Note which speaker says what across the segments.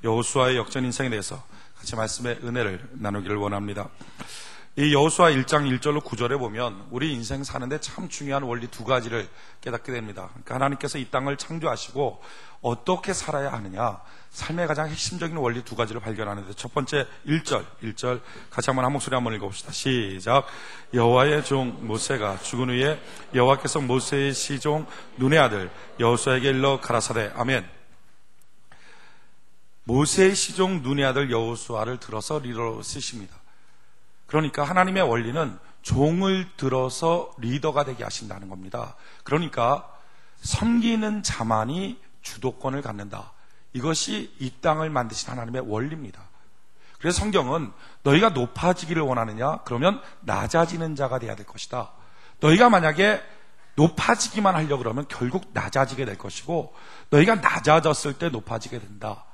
Speaker 1: 여호수아의 역전 인생에 대해서 같이 말씀의 은혜를 나누기를 원합니다. 이 여호수아 1장 1절로 9절에 보면 우리 인생 사는데 참 중요한 원리 두 가지를 깨닫게 됩니다. 그러니까 하나님께서 이 땅을 창조하시고 어떻게 살아야 하느냐, 삶의 가장 핵심적인 원리 두 가지를 발견하는데, 첫 번째 1절 같이 한번 한 목소리 한번 읽어봅시다. 시작. 여호와의 종 모세가 죽은 후에 여호와께서 모세의 시종 눈의 아들 여호수아에게 일러 가라사대. 아멘. 모세의 시종 눈의 아들 여호수아를 들어서 리더로 쓰십니다. 그러니까 하나님의 원리는 종을 들어서 리더가 되게 하신다는 겁니다. 그러니까 섬기는 자만이 주도권을 갖는다. 이것이 이 땅을 만드신 하나님의 원리입니다. 그래서 성경은 너희가 높아지기를 원하느냐? 그러면 낮아지는 자가 돼야 될 것이다. 너희가 만약에 높아지기만 하려고 그러면 결국 낮아지게 될 것이고, 너희가 낮아졌을 때 높아지게 된다.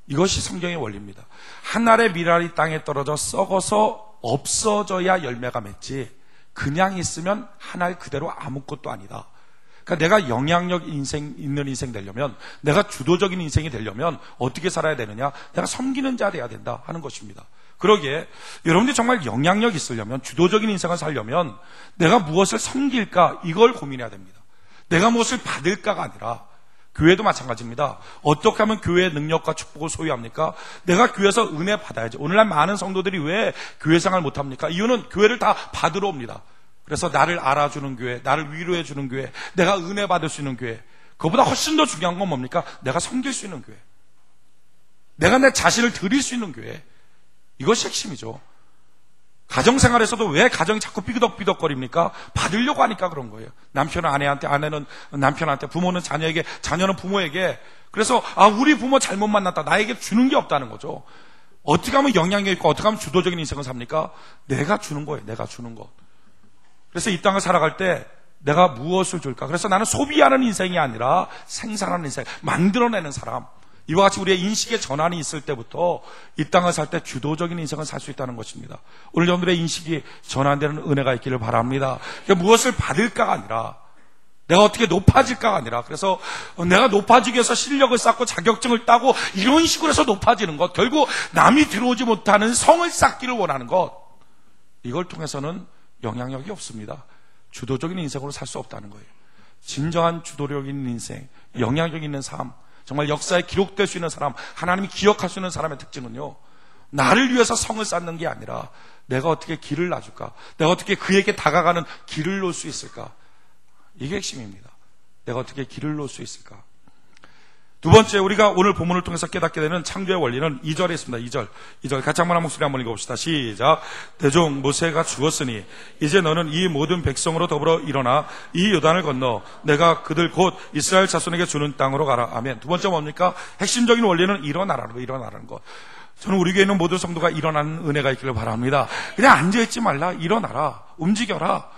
Speaker 1: 이것이 성경의 원리입니다. 한 알의 밀알이 땅에 떨어져 썩어서 없어져야 열매가 맺지, 그냥 있으면 한 알 그대로 아무것도 아니다. 그러니까 내가 영향력 있는 인생 되려면, 내가 주도적인 인생이 되려면 어떻게 살아야 되느냐? 내가 섬기는 자 돼야 된다 하는 것입니다. 그러기에 여러분들이 정말 영향력 있으려면, 주도적인 인생을 살려면 내가 무엇을 섬길까, 이걸 고민해야 됩니다. 내가 무엇을 받을까가 아니라, 교회도 마찬가지입니다. 어떻게 하면 교회의 능력과 축복을 소유합니까? 내가 교회에서 은혜 받아야지. 오늘날 많은 성도들이 왜 교회 생활을 못합니까? 이유는 교회를 다 받으러 옵니다. 그래서 나를 알아주는 교회, 나를 위로해주는 교회, 내가 은혜 받을 수 있는 교회, 그거보다 훨씬 더 중요한 건 뭡니까? 내가 섬길 수 있는 교회, 내가 내 자신을 드릴 수 있는 교회, 이것이 핵심이죠. 가정생활에서도 왜 가정이 자꾸 삐그덕삐덕거립니까? 받으려고 하니까 그런 거예요. 남편은 아내한테, 아내는 남편한테, 부모는 자녀에게, 자녀는 부모에게. 그래서 우리 부모 잘못 만났다, 나에게 주는 게 없다는 거죠. 어떻게 하면 영향력 있고 어떻게 하면 주도적인 인생을 삽니까? 내가 주는 거예요. 내가 주는 것. 그래서 이 땅을 살아갈 때 내가 무엇을 줄까? 그래서 나는 소비하는 인생이 아니라 생산하는 인생, 만들어내는 사람. 이와 같이 우리의 인식의 전환이 있을 때부터 이 땅을 살 때 주도적인 인생을 살 수 있다는 것입니다. 오늘 여러분들의 인식이 전환되는 은혜가 있기를 바랍니다. 그러니까 무엇을 받을까가 아니라, 내가 어떻게 높아질까가 아니라, 그래서 내가 높아지기 위해서 실력을 쌓고 자격증을 따고 이런 식으로 해서 높아지는 것, 결국 남이 들어오지 못하는 성을 쌓기를 원하는 것, 이걸 통해서는 영향력이 없습니다. 주도적인 인생으로 살 수 없다는 거예요. 진정한 주도력 있는 인생, 영향력 있는 삶, 정말 역사에 기록될 수 있는 사람, 하나님이 기억할 수 있는 사람의 특징은요, 나를 위해서 성을 쌓는 게 아니라 내가 어떻게 길을 놔줄까, 내가 어떻게 그에게 다가가는 길을 놓을 수 있을까, 이게 핵심입니다. 내가 어떻게 길을 놓을 수 있을까. 두 번째, 우리가 오늘 본문을 통해서 깨닫게 되는 창조의 원리는 2절에 있습니다. 2절 같이 한번 한 목소리 한번 읽어봅시다. 시작. 대종 모세가 죽었으니 이제 너는 이 모든 백성으로 더불어 일어나 이 요단을 건너 내가 그들 곧 이스라엘 자손에게 주는 땅으로 가라. 아멘. 두 번째 뭡니까? 핵심적인 원리는 일어나라는 거, 일어나라는 것. 저는 우리 교회에 있는 모든 성도가 일어나는 은혜가 있기를 바랍니다. 그냥 앉아있지 말라. 일어나라. 움직여라.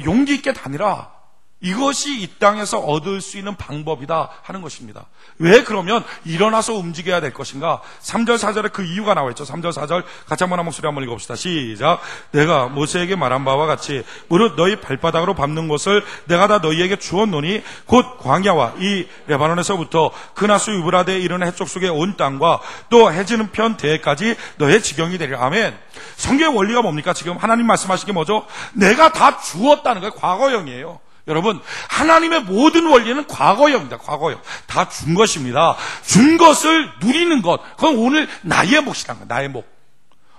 Speaker 1: 용기 있게 다니라. 이것이 이 땅에서 얻을 수 있는 방법이다 하는 것입니다. 왜 그러면 일어나서 움직여야 될 것인가? 3절 4절에 그 이유가 나와 있죠. 3절 4절 같이 한번 한 목소리 한번 읽어봅시다. 시작. 내가 모세에게 말한 바와 같이 무릇 너희 발바닥으로 밟는 곳을 내가 다 너희에게 주었노니 곧 광야와 이 레바논에서부터 그나수 유브라데에 이르는 해쪽 속의 온 땅과 또 해지는 편 대해까지 너의 지경이 되리라. 아멘. 성경의 원리가 뭡니까? 지금 하나님 말씀하신 게 뭐죠? 내가 다 주었다는 거예요. 과거형이에요. 여러분, 하나님의 모든 원리는 과거형입니다. 과거형. 다 준 것입니다. 준 것을 누리는 것, 그건 오늘 나의 몫이라는 거예요. 나의 몫.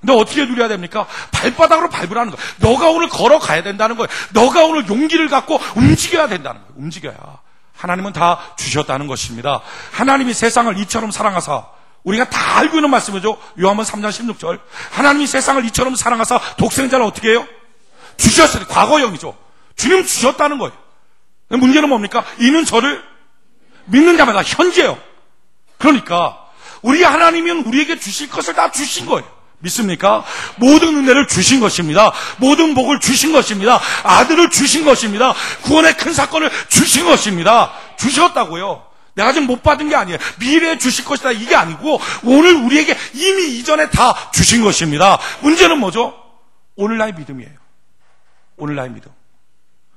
Speaker 1: 근데 어떻게 누려야 됩니까? 발바닥으로 밟으라는 거예요. 너가 오늘 걸어가야 된다는 거예요. 너가 오늘 용기를 갖고 움직여야 된다는 거예요. 움직여야. 하나님은 다 주셨다는 것입니다. 하나님이 세상을 이처럼 사랑하사, 우리가 다 알고 있는 말씀이죠. 요한복음 3장 16절. 하나님이 세상을 이처럼 사랑하사 독생자를 어떻게 해요? 주셨어요. 과거형이죠. 주님 주셨다는 거예요. 문제는 뭡니까? 이는 저를 믿는 자마다 현재요. 그러니까 우리 하나님은 우리에게 주실 것을 다 주신 거예요. 믿습니까? 모든 은혜를 주신 것입니다. 모든 복을 주신 것입니다. 아들을 주신 것입니다. 구원의 큰 사건을 주신 것입니다. 주셨다고요. 내가 지금 못 받은 게 아니에요. 미래에 주실 것이다 이게 아니고 오늘 우리에게 이미 이전에 다 주신 것입니다. 문제는 뭐죠? 오늘날의 믿음이에요. 오늘날의 믿음.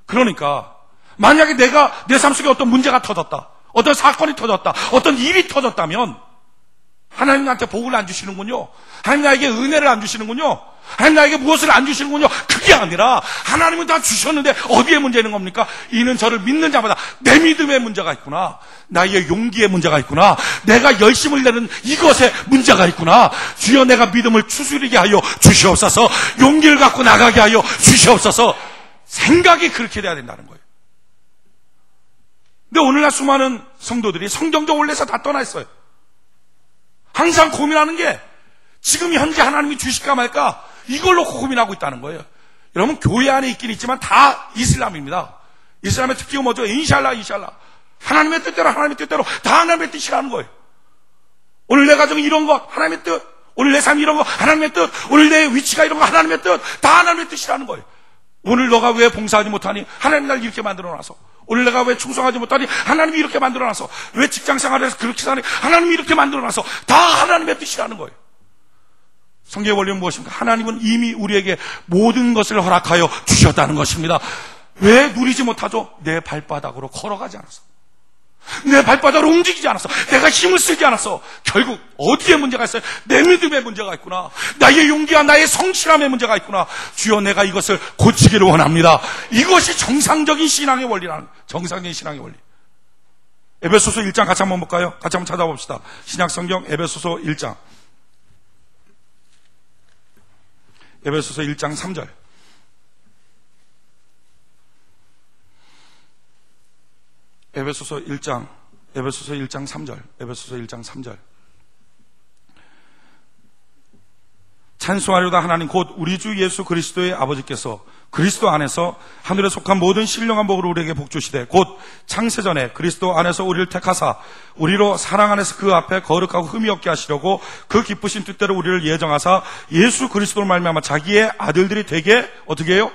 Speaker 1: 그러니까 만약에 내가 내 삶 속에 어떤 문제가 터졌다, 어떤 사건이 터졌다, 어떤 일이 터졌다면 하나님 나한테 복을 안 주시는군요. 하나님 나에게 은혜를 안 주시는군요. 하나님 나에게 무엇을 안 주시는군요. 그게 아니라 하나님은 다 주셨는데 어디에 문제 있는 겁니까? 이는 저를 믿는 자마다 내 믿음에 문제가 있구나. 나의 용기에 문제가 있구나. 내가 열심을 내는 이것에 문제가 있구나. 주여 내가 믿음을 추스리게 하여 주시옵소서. 용기를 갖고 나가게 하여 주시옵소서. 생각이 그렇게 돼야 된다는 거예요. 근데 오늘날 수많은 성도들이 성경적 원리에서 다 떠나 있어요. 항상 고민하는 게 지금 현재 하나님이 주실까 말까 이걸 놓고 고민하고 있다는 거예요. 여러분 교회 안에 있긴 있지만 다 이슬람입니다. 이슬람의 특징은 뭐죠? 인샬라. 하나님의 뜻대로 다 하나님의 뜻이라는 거예요. 오늘 내 가정이 이런 거 하나님의 뜻, 오늘 내 삶이 이런 거 하나님의 뜻, 오늘 내 위치가 이런 거 하나님의 뜻, 다 하나님의 뜻이라는 거예요. 오늘 너가 왜 봉사하지 못하니? 하나님 날 이렇게 만들어놔서. 오늘 내가 왜 충성하지 못하니? 하나님이 이렇게 만들어놔서. 왜 직장생활에서 그렇게 사니? 하나님이 이렇게 만들어놔서. 다 하나님의 뜻이라는 거예요. 성경의 원리는 무엇입니까? 하나님은 이미 우리에게 모든 것을 허락하여 주셨다는 것입니다. 왜 누리지 못하죠? 내 발바닥으로 걸어가지 않았어. 내 발바닥으로 움직이지 않았어. 내가 힘을 쓰지 않았어. 결국 어디에 문제가 있어요? 내 믿음에 문제가 있구나. 나의 용기와 나의 성실함에 문제가 있구나. 주여 내가 이것을 고치기를 원합니다. 이것이 정상적인 신앙의 원리라는, 정상적인 신앙의 원리. 에베소서 1장 같이 한번 볼까요? 같이 한번 찾아봅시다. 신약성경 에베소서 1장. 에베소서 1장 3절. 에베소서 1장 3절. 에베소서 1장 3절. 찬송하려다 하나님 곧 우리 주 예수 그리스도의 아버지께서 그리스도 안에서 하늘에 속한 모든 신령한 복으로 우리에게 복 주시되 곧 창세전에 그리스도 안에서 우리를 택하사 우리로 사랑 안에서 그 앞에 거룩하고 흠이 없게 하시려고 그 기쁘신 뜻대로 우리를 예정하사 예수 그리스도로 말미암아 자기의 아들들이 되게 어떻게 해요?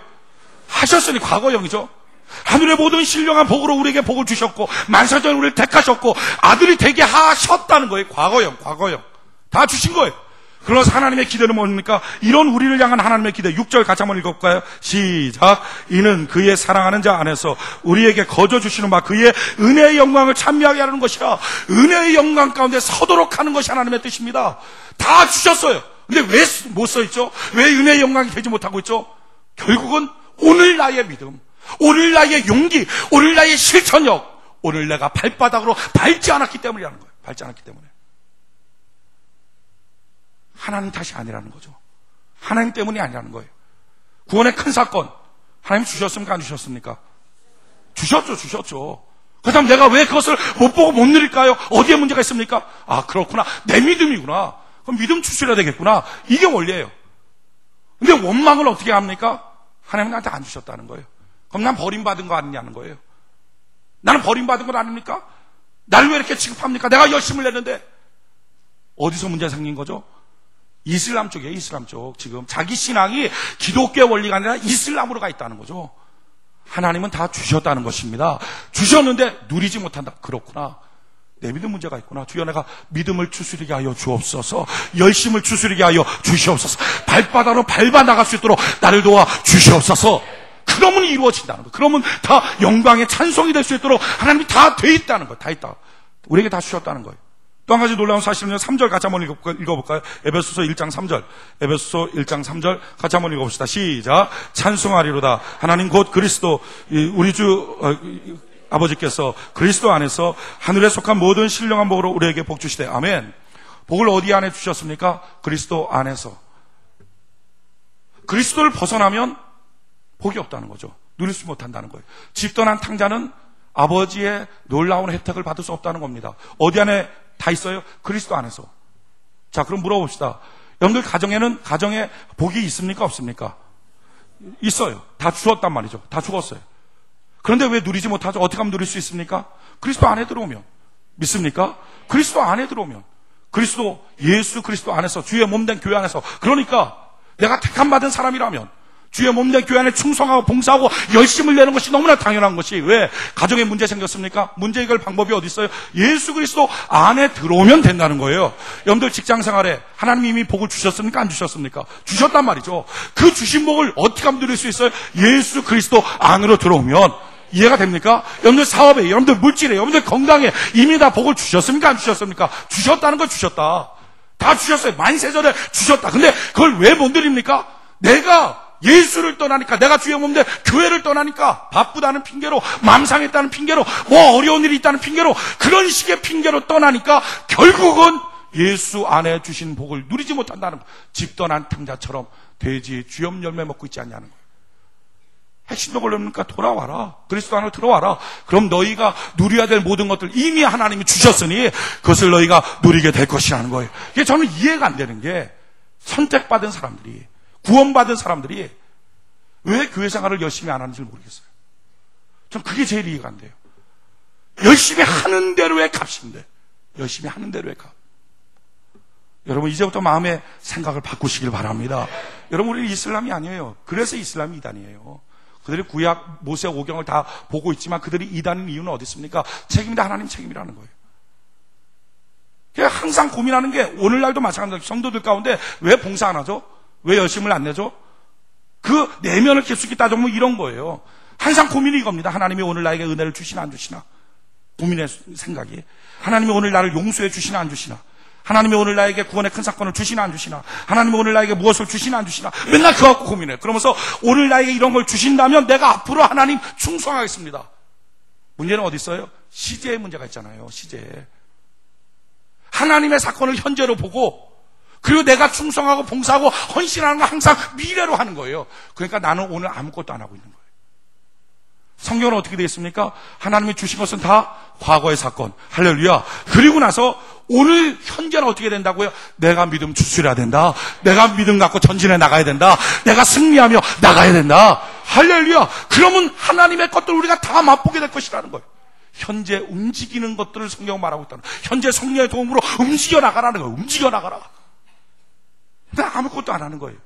Speaker 1: 하셨으니 과거형이죠. 하늘의 모든 신령한 복으로 우리에게 복을 주셨고 만사전에 우리를 택하셨고 아들이 되게 하셨다는 거예요. 과거형 다 주신 거예요. 그래서 하나님의 기대는 뭡니까? 이런 우리를 향한 하나님의 기대. 6절 같이 한번 읽어볼까요? 시작. 이는 그의 사랑하는 자 안에서 우리에게 거저 주시는 바 그의 은혜의 영광을 찬미하게 하는 것이라. 은혜의 영광 가운데 서도록 하는 것이 하나님의 뜻입니다. 다 주셨어요. 근데 왜 못 써 있죠? 왜 은혜의 영광이 되지 못하고 있죠? 결국은 오늘 나의 믿음, 오늘 나의 용기, 오늘 나의 실천력, 오늘 내가 발바닥으로 밟지 않았기 때문이라는 거예요. 밟지 않았기 때문에. 하나님 탓이 아니라는 거죠. 하나님 때문이 아니라는 거예요. 구원의 큰 사건, 하나님 주셨습니까? 안 주셨습니까? 주셨죠. 그렇다면 내가 왜 그것을 못 보고 못 누릴까요? 어디에 문제가 있습니까? 아, 그렇구나. 내 믿음이구나. 그럼 믿음 추스려야 되겠구나. 이게 원리예요. 근데 원망을 어떻게 합니까? 하나님 나한테 안 주셨다는 거예요. 그럼 난 버림받은 거 아니냐는 거예요. 나는 버림받은 건 아닙니까? 나를 왜 이렇게 취급합니까? 내가 열심을 냈는데. 어디서 문제가 생긴 거죠? 이슬람 쪽이에요. 이슬람 쪽. 지금 자기 신앙이 기독교 원리가 아니라 이슬람으로 가 있다는 거죠. 하나님은 다 주셨다는 것입니다. 주셨는데 누리지 못한다. 그렇구나. 내 믿음 문제가 있구나. 주여 내가 믿음을 추스리게 하여 주옵소서. 열심을 추스리게 하여 주시옵소서. 발바닥으로 밟아 나갈 수 있도록 나를 도와 주시옵소서. 그러면 이루어진다는 거예요. 그러면 다 영광의 찬송이 될 수 있도록 하나님이 다 돼 있다는 거예요. 다 있다. 우리에게 다 주셨다는 거예요. 또 한 가지 놀라운 사실은요. 3절 같이 한번 읽어볼까요? 에베소서 1장 3절. 에베소서 1장 3절 같이 한번 읽어봅시다. 시작. 찬송하리로다. 하나님 곧 그리스도 우리 주 아버지께서 그리스도 안에서 하늘에 속한 모든 신령한 복으로 우리에게 복 주시되. 아멘. 복을 어디 안에 주셨습니까? 그리스도 안에서. 그리스도를 벗어나면 복이 없다는 거죠. 누릴 수 못한다는 거예요. 집 떠난 탕자는 아버지의 놀라운 혜택을 받을 수 없다는 겁니다. 어디 안에 다 있어요? 그리스도 안에서. 자, 그럼 물어봅시다. 여러분들 가정에 복이 있습니까? 없습니까? 있어요. 다 주었단 말이죠. 다 죽었어요. 그런데 왜 누리지 못하죠? 어떻게 하면 누릴 수 있습니까? 그리스도 안에 들어오면. 믿습니까? 그리스도 안에 들어오면. 예수 그리스도 안에서, 주의 몸된 교회 안에서. 그러니까 내가 택함받은 사람이라면 주의 몸된 교회 안에 충성하고 봉사하고 열심을 내는 것이 너무나 당연한 것이 왜 가정에 문제 생겼습니까? 문제 해결 방법이 어디 있어요? 예수 그리스도 안에 들어오면 된다는 거예요. 여러분들 직장생활에 하나님이 이미 복을 주셨습니까? 안 주셨습니까? 주셨단 말이죠. 그 주신 복을 어떻게 하면 누릴 수 있어요? 예수 그리스도 안으로 들어오면. 이해가 됩니까? 여러분들 사업에, 여러분들 물질에, 여러분들 건강에 이미 다 복을 주셨습니까? 안 주셨습니까? 주셨다는 걸 주셨다. 다 주셨어요. 만세전에 주셨다. 근데 그걸 왜 못 드립니까? 내가 예수를 떠나니까, 내가 주의 몸인데 교회를 떠나니까 바쁘다는 핑계로, 마음 상했다는 핑계로, 뭐 어려운 일이 있다는 핑계로, 그런 식의 핑계로 떠나니까 결국은 예수 안에 주신 복을 누리지 못한다는 거예요. 집 떠난 탕자처럼 돼지 주염 열매 먹고 있지 않냐는 거예요. 핵심도 걸립니까? 돌아와라. 그리스도 안으로 들어와라. 그럼 너희가 누려야 될 모든 것들 이미 하나님이 주셨으니 그것을 너희가 누리게 될 것이라는 거예요. 이게 저는 이해가 안 되는 게, 선택받은 사람들이, 구원받은 사람들이 왜 교회 생활을 열심히 안 하는지 모르겠어요. 전 그게 제일 이해가 안 돼요. 열심히 하는 대로의 값인데, 열심히 하는 대로의 값. 여러분, 이제부터 마음의 생각을 바꾸시길 바랍니다. 여러분, 우리는 이슬람이 아니에요. 그래서 이슬람이 이단이에요. 그들이 구약 모세 오경을 다 보고 있지만 그들이 이단인 이유는 어디 있습니까? 책임이 다 하나님 책임이라는 거예요. 항상 고민하는 게, 오늘날도 마찬가지로 성도들 가운데 왜 봉사 안 하죠? 왜 열심을 안 내죠? 그 내면을 깊숙이 따져보면 이런 거예요. 항상 고민이 이겁니다. 하나님이 오늘 나에게 은혜를 주시나 안 주시나? 고민의 생각이. 하나님이 오늘 나를 용서해 주시나 안 주시나? 하나님이 오늘 나에게 구원의 큰 사건을 주시나 안 주시나? 하나님이 오늘 나에게 무엇을 주시나 안 주시나? 맨날 그거 갖고 고민해. 그러면서 오늘 나에게 이런 걸 주신다면 내가 앞으로 하나님 충성하겠습니다. 문제는 어디 있어요? 시제의 문제가 있잖아요. 시제. 하나님의 사건을 현재로 보고, 그리고 내가 충성하고 봉사하고 헌신하는 건 항상 미래로 하는 거예요. 그러니까 나는 오늘 아무것도 안 하고 있는 거예요. 성경은 어떻게 되어 있습니까? 하나님이 주신 것은 다 과거의 사건. 할렐루야. 그리고 나서 오늘 현재는 어떻게 된다고요? 내가 믿음 추스려야 된다. 내가 믿음 갖고 전진해 나가야 된다. 내가 승리하며 나가야 된다. 할렐루야. 그러면 하나님의 것들을 우리가 다 맛보게 될 것이라는 거예요. 현재 움직이는 것들을 성경은 말하고 있다는 거예요. 현재 성령의 도움으로 움직여 나가라는 거예요. 움직여 나가라. 근데 아무것도 안 하는 거예요.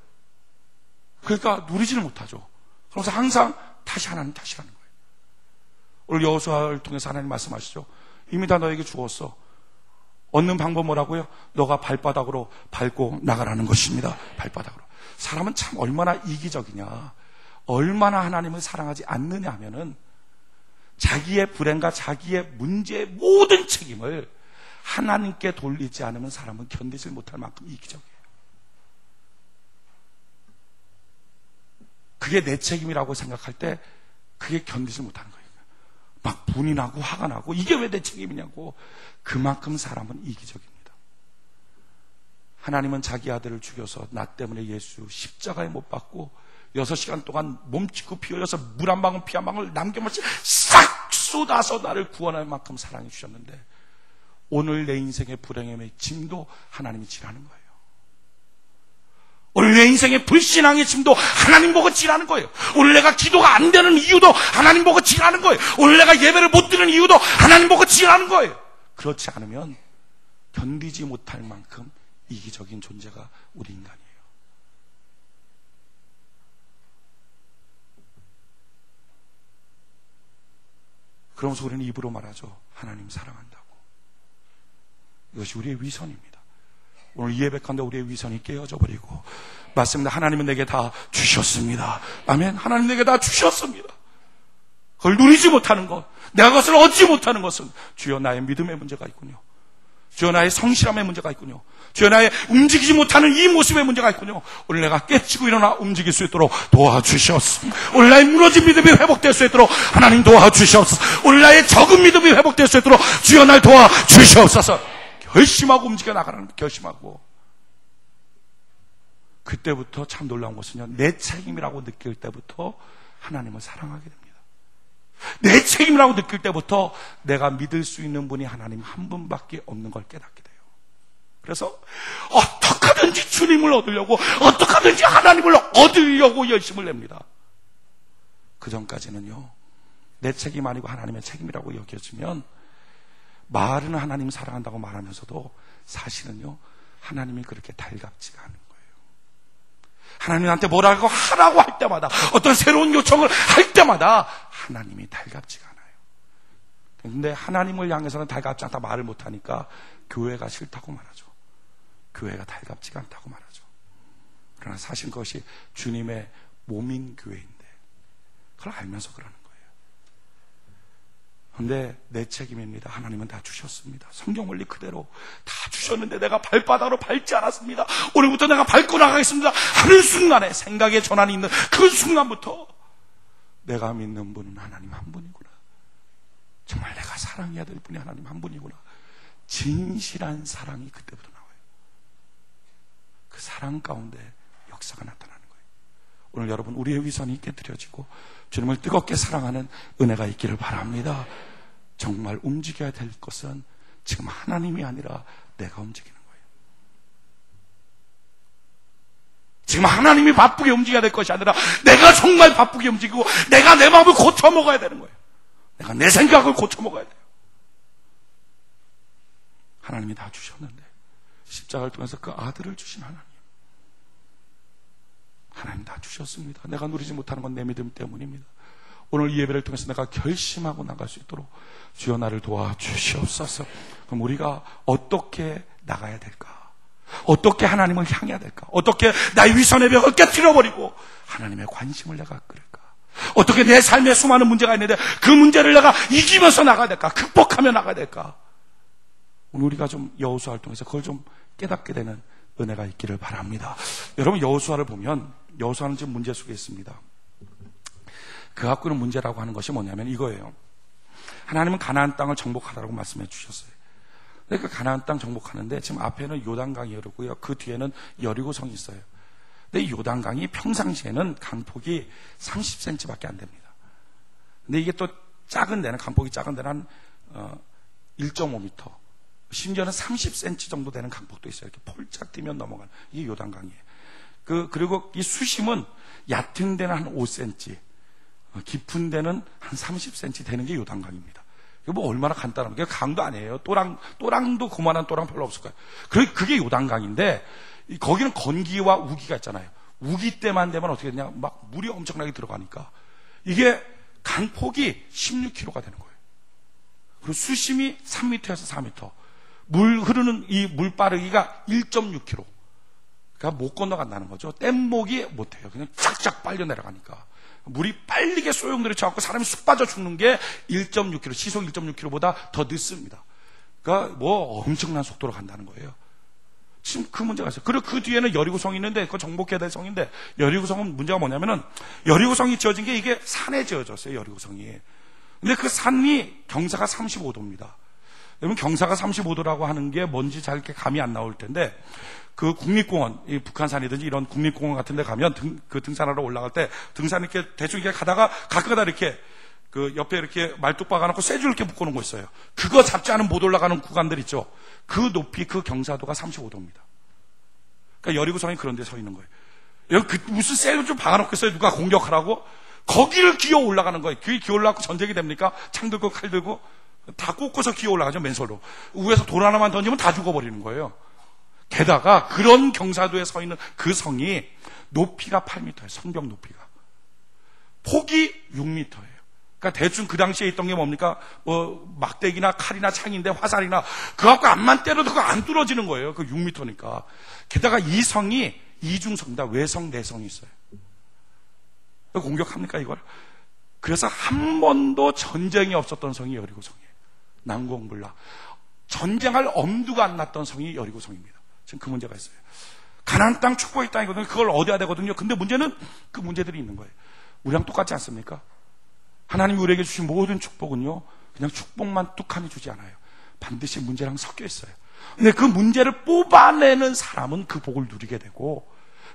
Speaker 1: 그러니까 누리지는 못하죠. 그래서 항상 다시 하나님 탓이라는 거예요. 오늘 여호수아를 통해서 하나님 말씀하시죠. 이미 다 너에게 주었어. 얻는 방법 뭐라고요? 너가 발바닥으로 밟고 나가라는 것입니다. 발바닥으로. 사람은 참 얼마나 이기적이냐, 얼마나 하나님을 사랑하지 않느냐 하면은 자기의 불행과 자기의 문제의 모든 책임을 하나님께 돌리지 않으면 사람은 견디지 못할 만큼 이기적이에요. 그게 내 책임이라고 생각할 때 그게 견디지 못하는 거예요. 막 분이 나고 화가 나고, 이게 왜 내 책임이냐고. 그만큼 사람은 이기적입니다. 하나님은 자기 아들을 죽여서 나 때문에 예수 십자가에 못 박고 6시간 동안 몸짓고 피 흘려서 물 한 방울 피 한 방울 남김없이 싹 쏟아서 나를 구원할 만큼 사랑해 주셨는데, 오늘 내 인생의 불행의 짐도 하나님이 지라는 거예요. 오늘 내 인생의 불신앙의 짐도 하나님 보고 지라는 거예요. 오늘 내가 기도가 안 되는 이유도 하나님 보고 지라는 거예요. 오늘 내가 예배를 못 드리는 이유도 하나님 보고 지라는 거예요. 그렇지 않으면 견디지 못할 만큼 이기적인 존재가 우리 인간이에요. 그러면서 우리는 입으로 말하죠. 하나님 사랑한다고. 이것이 우리의 위선입니다. 오늘 이 예배 가운데 우리의 위선이 깨어져 버리고, 맞습니다. 하나님은 내게 다 주셨습니다. 아멘. 하나님 내게 다 주셨습니다. 그걸 누리지 못하는 것, 내가 그것을 얻지 못하는 것은 주여 나의 믿음의 문제가 있군요. 주여 나의 성실함의 문제가 있군요. 주여 나의 움직이지 못하는 이 모습의 문제가 있군요. 오늘 내가 깨치고 일어나 움직일 수 있도록 도와주시옵소서. 오늘 나의 무너진 믿음이 회복될 수 있도록 하나님 도와주시옵소서. 오늘 나의 적은 믿음이 회복될 수 있도록 주여 날 도와주시옵소서. 결심하고 움직여 나가라는, 결심하고. 그때부터 참 놀라운 것은요, 내 책임이라고 느낄 때부터 하나님을 사랑하게 됩니다. 내 책임이라고 느낄 때부터 내가 믿을 수 있는 분이 하나님 한 분밖에 없는 걸 깨닫게 돼요. 그래서 어떻게 하든지 주님을 얻으려고, 어떻게 하든지 하나님을 얻으려고 열심을 냅니다. 그 전까지는요, 내 책임 아니고 하나님의 책임이라고 여겨지면, 말은 하나님 사랑한다고 말하면서도 사실은요, 하나님이 그렇게 달갑지가 않은 거예요. 하나님한테 뭐라고 하라고 할 때마다, 어떤 새로운 요청을 할 때마다 하나님이 달갑지가 않아요. 그런데 하나님을 향해서는 달갑지 않다 말을 못하니까 교회가 싫다고 말하죠. 교회가 달갑지가 않다고 말하죠. 그러나 사실 그것이 주님의 몸인 교회인데 그걸 알면서 그러는 거예요. 그런데 내 책임입니다. 하나님은 다 주셨습니다. 성경 원리 그대로 다 주셨는데 내가 발바닥으로 밟지 않았습니다. 오늘부터 내가 밟고 나가겠습니다 하는 순간에, 생각의 전환이 있는 그 순간부터 내가 믿는 분은 하나님 한 분이구나. 정말 내가 사랑해야 될 분이 하나님 한 분이구나. 진실한 사랑이 그때부터 나와요. 그 사랑 가운데 역사가 나타나는 거예요. 오늘 여러분, 우리의 위선이 깨뜨려지고 주님을 뜨겁게 사랑하는 은혜가 있기를 바랍니다. 정말 움직여야 될 것은 지금 하나님이 아니라 내가 움직이는 거예요. 지금 하나님이 바쁘게 움직여야 될 것이 아니라 내가 정말 바쁘게 움직이고 내가 내 마음을 고쳐먹어야 되는 거예요. 내가 내 생각을 고쳐먹어야 돼요. 하나님이 다 주셨는데 십자가를 통해서 그 아들을 주신 하나님 다 주셨습니다. 내가 누리지 못하는 건 내 믿음 때문입니다. 오늘 이 예배를 통해서 내가 결심하고 나갈 수 있도록 주여 나를 도와주시옵소서. 그럼 우리가 어떻게 나가야 될까? 어떻게 하나님을 향해야 될까? 어떻게 나의 위선의 벽을 깨뜨려버리고 하나님의 관심을 내가 끌까? 어떻게 내 삶에 수많은 문제가 있는데 그 문제를 내가 이기면서 나가야 될까? 극복하며 나가야 될까? 오늘 우리가 좀 여호수아를 통해서 그걸 좀 깨닫게 되는 은혜가 있기를 바랍니다. 여러분, 여호수아를 보면 여호수아는 지금 문제 속에 있습니다. 그 갖고 있는 문제라고 하는 것이 뭐냐면 이거예요. 하나님은 가나안 땅을 정복하라고 말씀해 주셨어요. 그러니까 가나안 땅 정복하는데 지금 앞에는 요단강이 흐르고요. 그 뒤에는 여리고성이 있어요. 근데 이 요단강이 평상시에는 강폭이 30cm밖에 안 됩니다. 근데 이게 또 작은 데는, 강폭이 작은 데는 한 1.5m, 심지어는 30cm 정도 되는 강폭도 있어요. 이렇게 폴짝 뛰면 넘어가는, 이게 요단강이에요. 그리고 이 수심은 얕은 데는 한 5cm, 깊은 데는 한 30cm 되는 게 요단강입니다. 이거 뭐 얼마나 간단한, 게 강도 아니에요. 또랑도 그만한 또랑 별로 없을 거예요. 그게 요단강인데, 거기는 건기와 우기가 있잖아요. 우기 때만 되면 어떻게 되냐, 막 물이 엄청나게 들어가니까 이게 강폭이 16km가 되는 거예요. 그리고 수심이 3m에서 4m, 물 흐르는 이 물빠르기가 1.6km. 그러니까 못 건너간다는 거죠. 뗏목이 못해요. 그냥 쫙쫙 빨려 내려가니까 물이 빨리게 소용돌이 쳐갖고 사람이 쑥 빠져 죽는 게 1.6km, 시속 1.6km보다 더 늦습니다. 그러니까 뭐 엄청난 속도로 간다는 거예요. 지금 그 문제가 있어요. 그리고 그 뒤에는 여리고성이 있는데, 그거 정복해야 될 성인데, 여리고성은 문제가 뭐냐면은, 여리고성이 지어진 게 이게 산에 지어졌어요, 여리고성이. 근데 그 산이 경사가 35도입니다. 여러분, 경사가 35도라고 하는 게 뭔지 잘 이렇게 감이 안 나올 텐데, 그 국립공원, 이 북한산이든지 이런 국립공원 같은 데 가면 그 등산하러 올라갈 때, 등산 이렇게 대충 이렇게 가다가 가끔가다 이렇게 그 옆에 이렇게 말뚝 박아놓고 쇠줄 이렇게 묶어놓은 거 있어요. 그거 잡지 않으면 못 올라가는 구간들 있죠. 그 높이, 그 경사도가 35도입니다. 그러니까 여리고성이 그런 데 서 있는 거예요. 여기 무슨 쇠줄 좀 박아놓겠어요? 누가 공격하라고? 거기를 기어 올라가는 거예요. 기어 올라가고 전쟁이 됩니까? 창 들고 칼 들고 다 꽂고서 기어 올라가죠, 맨손으로. 위에서 돌 하나만 던지면 다 죽어버리는 거예요. 게다가 그런 경사도에 서 있는 그 성이 높이가 8m예요. 성벽 높이가. 폭이 6m예요. 그러니까 대충 그 당시에 있던 게 뭡니까? 뭐 막대기나 칼이나 창인데, 화살이나 그거 갖고 암만 때려도 그거 안 뚫어지는 거예요. 그 6m니까. 게다가 이 성이 이중성이다. 외성, 내성이 있어요. 공격합니까 이걸? 그래서 한 번도 전쟁이 없었던 성이 여리고성이에요. 난공불락. 전쟁할 엄두가 안 났던 성이 여리고성입니다. 지금 그 문제가 있어요. 가나안 땅 축복의 땅이거든요. 그걸 얻어야 되거든요. 근데 문제는 그 문제들이 있는 거예요. 우리랑 똑같지 않습니까? 하나님이 우리에게 주신 모든 축복은요, 그냥 축복만 뚝하니 주지 않아요. 반드시 문제랑 섞여 있어요. 근데 그 문제를 뽑아내는 사람은 그 복을 누리게 되고,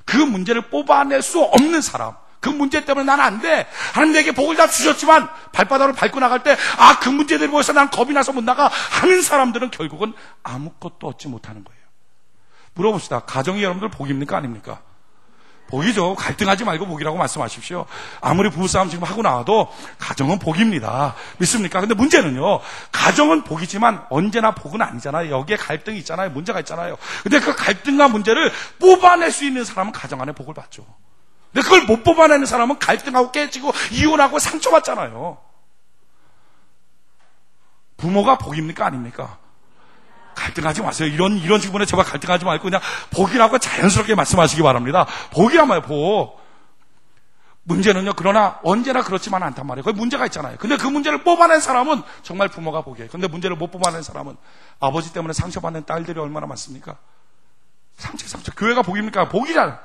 Speaker 1: 그 문제를 뽑아낼 수 없는 사람, 그 문제 때문에 나는 안 돼, 하나님 내게 복을 다 주셨지만 발바닥으로 밟고 나갈 때 그 문제들이 보여서 난 겁이 나서 못 나가 하는 사람들은 결국은 아무것도 얻지 못하는 거예요. 물어봅시다. 가정이 여러분들 복입니까 아닙니까? 복이죠. 갈등하지 말고 복이라고 말씀하십시오. 아무리 부부싸움 지금 하고 나와도 가정은 복입니다. 믿습니까? 근데 문제는요, 가정은 복이지만 언제나 복은 아니잖아요. 여기에 갈등이 있잖아요. 문제가 있잖아요. 근데 그 갈등과 문제를 뽑아낼 수 있는 사람은 가정 안에 복을 받죠. 근데 그걸 못 뽑아내는 사람은 갈등하고 깨지고 이혼하고 상처받잖아요. 부모가 복입니까 아닙니까? 갈등하지 마세요. 이런 질문에 제발 갈등하지 말고 그냥 복이라고 자연스럽게 말씀하시기 바랍니다. 복이란 말이에요, 복. 문제는요, 그러나 언제나 그렇지만 않단 말이에요. 거기 문제가 있잖아요. 근데 그 문제를 뽑아낸 사람은 정말 부모가 복이에요. 근데 문제를 못 뽑아낸 사람은 아버지 때문에 상처받는 딸들이 얼마나 많습니까? 상처. 교회가 복입니까? 복이잖아요.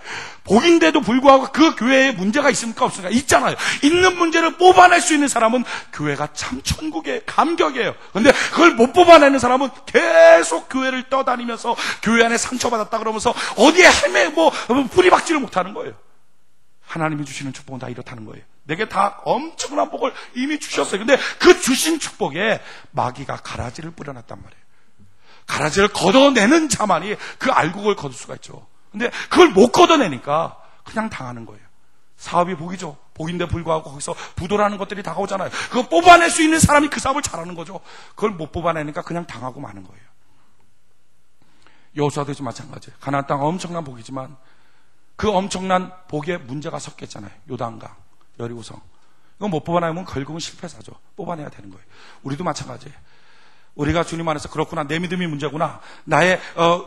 Speaker 1: 복인데도 불구하고 그 교회에 문제가 있습니까? 없습니까? 있잖아요. 있는 문제를 뽑아낼 수 있는 사람은 교회가 참 천국의 감격이에요. 근데 그걸 못 뽑아내는 사람은 계속 교회를 떠다니면서 교회 안에 상처받았다 그러면서 어디에 뿌리박지를 못하는 거예요. 하나님이 주시는 축복은 다 이렇다는 거예요. 내게 다 엄청난 복을 이미 주셨어요. 근데 그 주신 축복에 마귀가 가라지를 뿌려놨단 말이에요. 가라지를 걷어내는 자만이 그 알곡을 거둘 수가 있죠. 근데 그걸 못 걷어내니까 그냥 당하는 거예요. 사업이 복이죠. 복인데 불구하고 거기서 부도라는 것들이 다가오잖아요. 그거 뽑아낼 수 있는 사람이 그 사업을 잘하는 거죠. 그걸 못 뽑아내니까 그냥 당하고 마는 거예요. 여호수아도 마찬가지예요. 가나안 땅 엄청난 복이지만 그 엄청난 복에 문제가 섞였잖아요. 요단강, 여리고성. 이거 못 뽑아내면 결국은 실패사죠. 뽑아내야 되는 거예요. 우리도 마찬가지예요. 우리가 주님 안에서 그렇구나, 내 믿음이 문제구나, 나의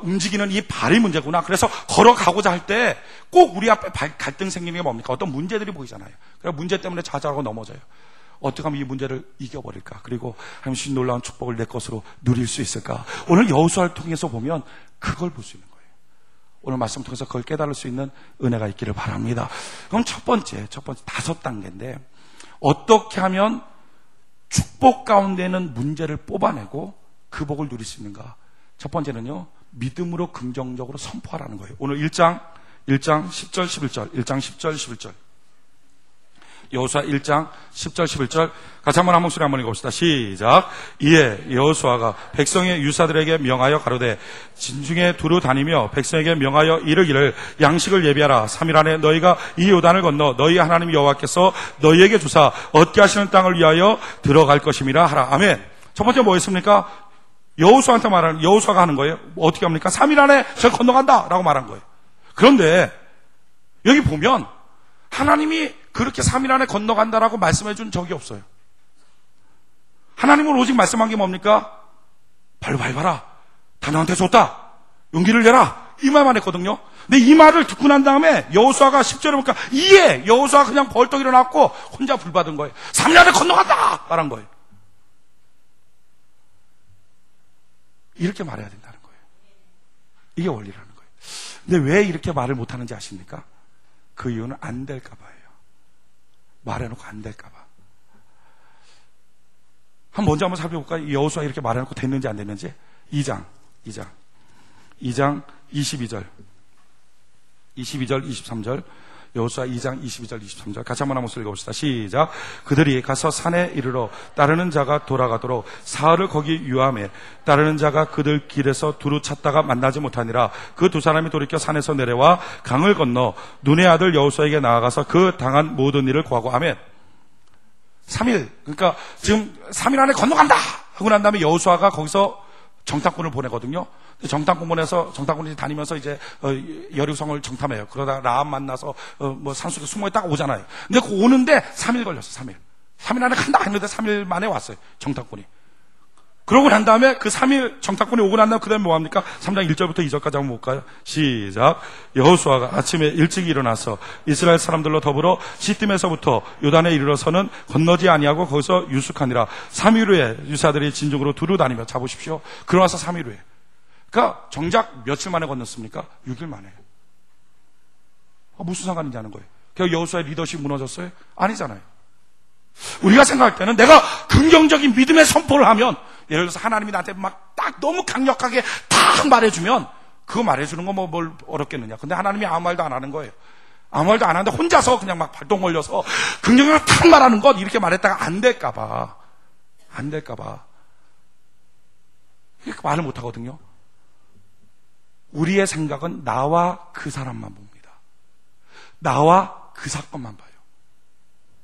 Speaker 1: 움직이는 이 발이 문제구나. 그래서 걸어가고자 할 때 꼭 우리 앞에 갈등 생기는 게 뭡니까? 어떤 문제들이 보이잖아요. 그래서 문제 때문에 좌절하고 넘어져요. 어떻게 하면 이 문제를 이겨버릴까? 그리고 하나님 주신 놀라운 축복을 내 것으로 누릴 수 있을까? 오늘 여호수아를 통해서 보면 그걸 볼 수 있는 거예요. 오늘 말씀 통해서 그걸 깨달을 수 있는 은혜가 있기를 바랍니다. 그럼 첫 번째 5단계인데, 어떻게 하면 축복 가운데는 문제를 뽑아내고 그 복을 누릴 수 있는가? 첫 번째는요, 믿음으로 긍정적으로 선포하라는 거예요. 오늘 1장 10절 11절 1장 10절 11절 여호수아 1장 10절 11절 같이 한번 한 목소리 한번 읽어봅시다. 시작. 이에 여호수아가 백성의 유사들에게 명하여 가로되 진중에 두루 다니며 백성에게 명하여 이르기를 양식을 예비하라. 3일 안에 너희가 이 요단을 건너 너희 하나님 여호와께서 너희에게 주사 얻게 하시는 땅을 위하여 들어갈 것임이라 하라. 아멘. 첫 번째 뭐였습니까? 여호수아한테 말하는, 여호수아가 하는 거예요. 어떻게 합니까? 3일 안에 저 건너간다 라고 말한 거예요. 그런데 여기 보면 하나님이 그렇게 3일 안에 건너간다라고 말씀해 준 적이 없어요. 하나님은 오직 말씀한 게 뭡니까? 발로 밟아라. 다 너한테 줬다. 용기를 내라. 이 말만 했거든요. 근데 이 말을 듣고 난 다음에 여호수아가 10절에 보니까 이에 여호수아가 그냥 벌떡 일어났고 혼자 불 받은 거예요. 3일 안에 건너간다! 말한 거예요. 이렇게 말해야 된다는 거예요. 이게 원리라는 거예요. 근데 왜 이렇게 말을 못하는지 아십니까? 그 이유는 안 될까 봐요. 말해놓고 안 될까 봐. 먼저 한번 살펴볼까요? 여호수아 이렇게 말해놓고 됐는지 안 됐는지. 2장 22절 23절 여호수아 2장 22절 23절 같이 한번 목소리 읽어봅시다. 시작. 그들이 가서 산에 이르러 따르는 자가 돌아가도록 사흘을 거기 유함해 따르는 자가 그들 길에서 두루 찾다가 만나지 못하니라. 그 두 사람이 돌이켜 산에서 내려와 강을 건너 눈의 아들 여호수아에게 나아가서 그 당한 모든 일을 고하고. 아멘. 3일, 그러니까 지금 3일 안에 건너간다 하고 난 다음에 여호수아가 거기서 정탐꾼을 보내거든요. 정탐꾼이 다니면서 이제 여리고성을 정탐해요. 그러다가 라합 만나서 산속에 숨어 있다가 오잖아요. 근데 그 오는데 3일 걸렸어. 3일 안에 간다 했는데 3일 만에 왔어요. 정탐꾼이. 그러고 난 다음에 그 3일 정탐꾼이 오고 난 다음에 그 다음에 뭐합니까? 3장 1절부터 2절까지 한번 볼까요? 시작. 여호수아가 아침에 일찍 일어나서 이스라엘 사람들로 더불어 시딤에서부터 요단에 이르러서는 건너지 아니하고 거기서 유숙하니라. 3일 후에 유사들이 진중으로 두루 다니며 잡으십시오. 그러고 나서 3일 후에. 그러니까 정작 며칠 만에 건넜습니까? 6일 만에. 무슨 상관인지 아는 거예요. 그냥 여호수아의 리더십이 무너졌어요? 아니잖아요. 우리가 생각할 때는 내가 긍정적인 믿음의 선포를 하면, 예를 들어서 하나님이 나한테 막 딱 너무 강력하게 딱 말해주면 그거 말해주는 거 뭘 어렵겠느냐. 근데 하나님이 아무 말도 안 하는 거예요. 아무 말도 안 하는데 혼자서 그냥 막 발동 걸려서 긍정적으로 탁 말하는 것, 이렇게 말했다가 안 될까봐 이렇게 말을 못 하거든요. 우리의 생각은 나와 그 사람만 봅니다. 나와 그 사건만 봐요.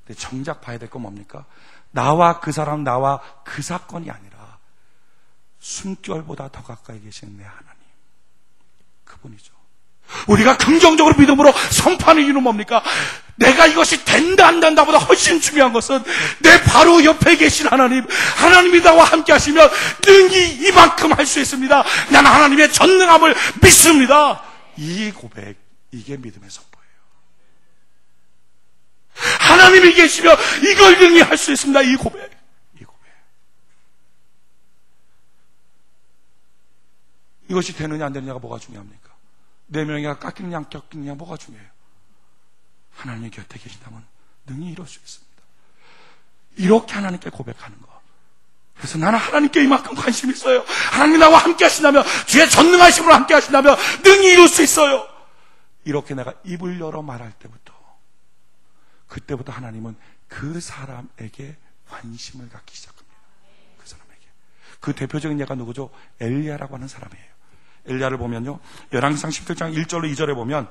Speaker 1: 근데 정작 봐야 될 건 뭡니까? 나와 그 사람, 나와 그 사건이 아니라 숨결보다 더 가까이 계신 내 하나님, 그분이죠. 우리가 긍정적으로 믿음으로 선포하는 이유는 뭡니까? 내가 이것이 된다 안 된다보다 훨씬 중요한 것은 내 바로 옆에 계신 하나님이 나와 함께 하시면 능히 이만큼 할 수 있습니다. 나는 하나님의 전능함을 믿습니다. 이 고백, 이게 믿음의 선포예요. 하나님이 계시며 이걸 능히 할 수 있습니다. 이 고백. 이것이 되느냐 안 되느냐가 뭐가 중요합니까? 내 명예가 깎이느냐 안 깎이느냐 뭐가 중요해요? 하나님이 곁에 계신다면 능히 이룰 수 있습니다. 이렇게 하나님께 고백하는 거. 그래서 나는 하나님께 이만큼 관심이 있어요. 하나님이 나와 함께 하신다면, 주의 전능하심으로 함께 하신다면 능히 이룰 수 있어요. 이렇게 내가 입을 열어 말할 때부터, 그때부터 하나님은 그 사람에게 관심을 갖기 시작합니다. 그 사람에게. 그 대표적인 예가 누구죠? 엘리야라고 하는 사람이에요. 엘리야를 보면요, 열왕기상 17장 1절로 2절에 보면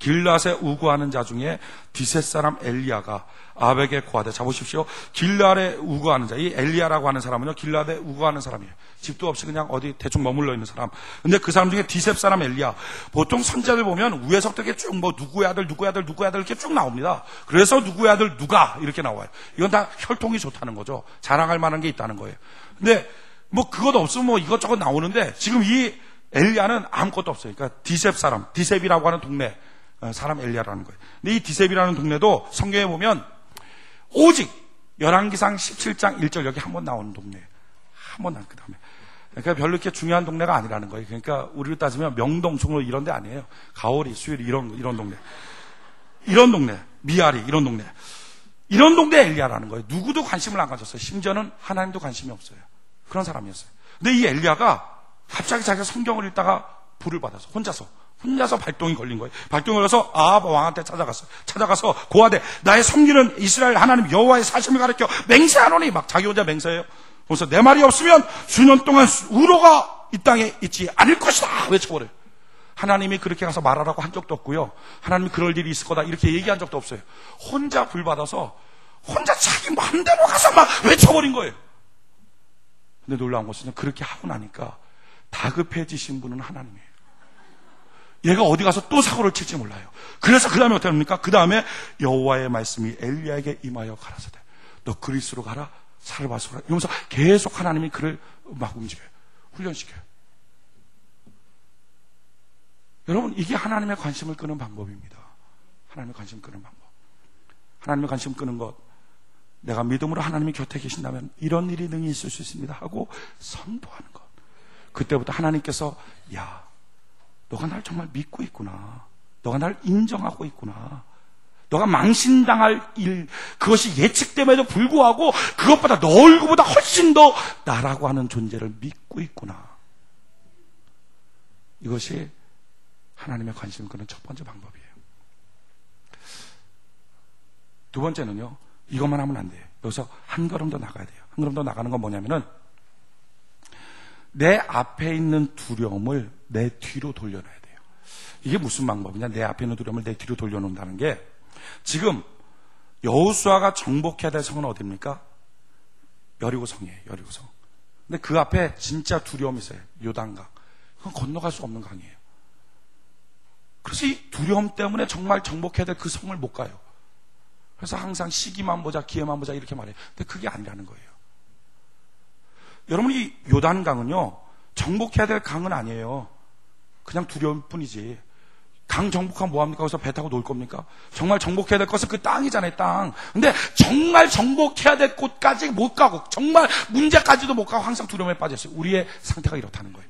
Speaker 1: 길앗에 우거하는 자 중에 디셋 사람 엘리야가 아벡에 고하되, 자 보십시오. 길앗에 우거하는 자, 이 엘리야라고 하는 사람은요, 길앗에 우거하는 사람이에요. 집도 없이 그냥 어디 대충 머물러 있는 사람. 근데 그 사람 중에 디셋 사람 엘리야, 보통 선지자들 보면 위에서부터 이렇게 쭉 뭐 누구의 아들 이렇게 쭉 나옵니다. 그래서 누구의 아들 누가 이렇게 나와요. 이건 다 혈통이 좋다는 거죠. 자랑할 만한 게 있다는 거예요. 근데 뭐 그것도 없으면 뭐 이것저것 나오는데, 지금 이 엘리야는 아무것도 없어요. 그러니까 디셉 사람, 디셉이라고 하는 동네 사람 엘리야라는 거예요. 근데 이 디셉이라는 동네도 성경에 보면 오직 열왕기상 17장 1절 여기 한 번 나오는 동네예요. 한 번 그 다음에. 그러니까 별로 이렇게 중요한 동네가 아니라는 거예요. 그러니까 우리로 따지면 명동, 종로 이런 데 아니에요. 가오리, 수유리 이런 동네. 이런 동네, 미아리 이런 동네. 이런 동네 엘리야라는 거예요. 누구도 관심을 안 가졌어요. 심지어는 하나님도 관심이 없어요. 그런 사람이었어요. 근데 이 엘리야가 갑자기 자기가 성경을 읽다가 불을 받아서 혼자서 발동이 걸린 거예요. 발동이 걸려서 아합 왕한테 찾아가서 고하되, 나의 섬기는 이스라엘 하나님 여호와의 사심을 가르쳐 맹세하노니, 막 자기 혼자 맹세해요. 그래서 내 말이 없으면 수년 동안 우로가 이 땅에 있지 않을 것이다 외쳐버려요. 하나님이 그렇게 가서 말하라고 한 적도 없고요, 하나님이 그럴 일이 있을 거다 이렇게 얘기한 적도 없어요. 혼자 불 받아서 혼자 자기 마음대로 가서 막 외쳐버린 거예요. 근데 놀라운 것은 그렇게 하고 나니까 다급해지신 분은 하나님이에요. 얘가 어디 가서 또 사고를 칠지 몰라요. 그래서 그 다음에 어떻게 합니까? 그 다음에 여호와의 말씀이 엘리야에게 임하여 가라사대, 너 그리스로 가라, 사르바스로 가라 이러면서 계속 하나님이 그를 막 움직여요. 훈련시켜요. 여러분, 이게 하나님의 관심을 끄는 방법입니다. 하나님의 관심 끄는 방법. 하나님의 관심 끄는 것, 내가 믿음으로 하나님이 곁에 계신다면 이런 일이 능히 있을 수 있습니다 하고 선포하는 것. 그때부터 하나님께서, 야, 너가 날 정말 믿고 있구나, 너가 날 인정하고 있구나, 너가 망신당할 일, 그것이 예측됨에도 불구하고 그것보다 너 얼굴보다 훨씬 더 나라고 하는 존재를 믿고 있구나. 이것이 하나님의 관심을 끄는 첫 번째 방법이에요. 두 번째는요, 이것만 하면 안 돼요. 여기서 한 걸음 더 나가야 돼요. 한 걸음 더 나가는 건 뭐냐면은, 내 앞에 있는 두려움을 내 뒤로 돌려놔야 돼요. 이게 무슨 방법이냐? 내 앞에 있는 두려움을 내 뒤로 돌려놓는다는 게, 지금 여호수아가 정복해야 될 성은 어디입니까? 여리고성이에요. 여리고성. 근데 그 앞에 진짜 두려움이 있어요. 요단강. 그건 건너갈 수 없는 강이에요. 그래서 이 두려움 때문에 정말 정복해야 될 그 성을 못 가요. 그래서 항상 시기만 보자, 기회만 보자 이렇게 말해요. 근데 그게 아니라는 거예요. 여러분, 이 요단강은요, 정복해야 될 강은 아니에요. 그냥 두려울 뿐이지. 강 정복하면 뭐합니까? 거기서 배 타고 놀 겁니까? 정말 정복해야 될 것은 그 땅이잖아요, 땅. 근데 정말 정복해야 될 곳까지 못 가고, 정말 문제까지도 못 가고 항상 두려움에 빠졌어요. 우리의 상태가 이렇다는 거예요.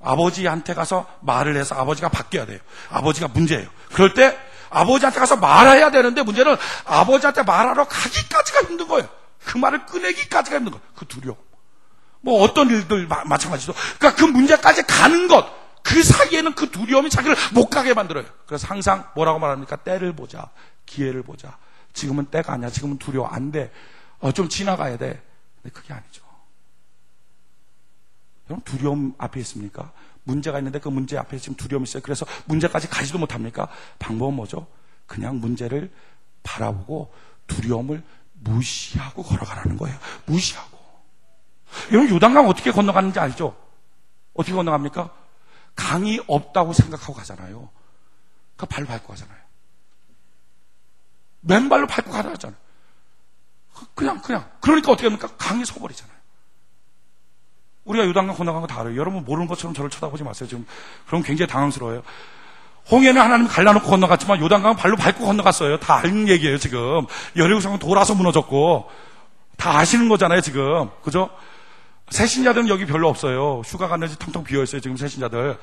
Speaker 1: 아버지한테 가서 말을 해서 아버지가 바뀌어야 돼요. 아버지가 문제예요. 그럴 때 아버지한테 가서 말해야 되는데, 문제는 아버지한테 말하러 가기까지가 힘든 거예요. 그 말을 꺼내기까지가 힘든 거예요. 그 두려움. 뭐 어떤 일들 마찬가지로. 그러니까 그 문제까지 가는 것, 그 사이에는 그 두려움이 자기를 못 가게 만들어요. 그래서 항상 뭐라고 말합니까? 때를 보자, 기회를 보자. 지금은 때가 아니야. 지금은 두려워. 안 돼. 좀 지나가야 돼. 근데 그게 아니죠. 여러분, 두려움 앞에 있습니까? 문제가 있는데 그 문제 앞에 지금 두려움이 있어요. 그래서 문제까지 가지도 못합니까? 방법은 뭐죠? 그냥 문제를 바라보고 두려움을 무시하고 걸어가라는 거예요. 무시하고. 여러분, 요단강 어떻게 건너가는지 알죠? 어떻게 건너갑니까? 강이 없다고 생각하고 가잖아요. 그러니까 발 밟고 가잖아요. 맨발로 밟고 가잖아요. 그냥. 그러니까 어떻게 합니까? 강이 서버리잖아요. 우리가 요단강 건너간 거 다 알아요. 여러분 모르는 것처럼 저를 쳐다보지 마세요. 지금 그럼 굉장히 당황스러워요. 홍해는 하나님 갈라놓고 건너갔지만 요단강은 발로 밟고 건너갔어요. 다 아는 얘기예요, 지금. 여리고성은 돌아서 무너졌고. 다 아시는 거잖아요, 지금. 그죠? 새신자들은 여기 별로 없어요. 휴가 갔는지 텅텅 비어있어요, 지금 새신자들.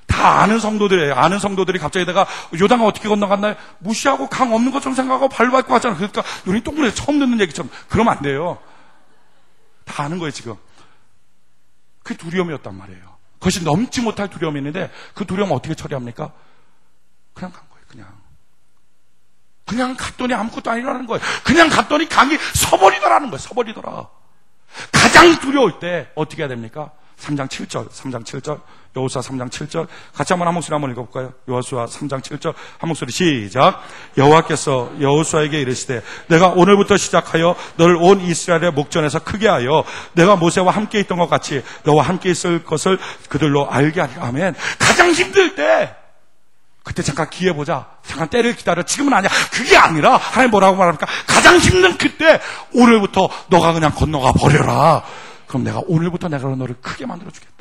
Speaker 1: 다 아는 성도들이에요. 아는 성도들이 갑자기 내가 요단강 어떻게 건너갔나요? 무시하고 강 없는 것처럼 생각하고 발로 밟고 갔잖아요. 그러니까 눈이 동그랗게 처음 듣는 얘기처럼. 그러면 안 돼요. 다 아는 거예요, 지금. 그게 두려움이었단 말이에요. 그것이 넘지 못할 두려움이 있는데 그 두려움을 어떻게 처리합니까? 그냥 간 거예요, 그냥 갔더니 아무것도 아니라는 거예요. 그냥 갔더니 강이 서버리더라는 거예요, 서버리더라. 가장 두려울 때 어떻게 해야 됩니까? 3장 7절. 여호수아 3장 7절. 같이 한번 한 목소리 한번 읽어볼까요? 여호수아 3장 7절. 한 목소리 시작. 여호와께서 여호수아에게 이르시되 내가 오늘부터 시작하여 너를 온 이스라엘의 목전에서 크게 하여 내가 모세와 함께 있던 것 같이 너와 함께 있을 것을 그들로 알게 하리라. 아멘. 가장 힘들 때 그때 잠깐 기회 보자. 잠깐 때를 기다려. 지금은 아니야. 그게 아니라 하나님 뭐라고 말합니까? 가장 힘든 그때 오늘부터 너가 그냥 건너가 버려라. 그럼 내가 오늘부터 내가 너를 크게 만들어주겠다.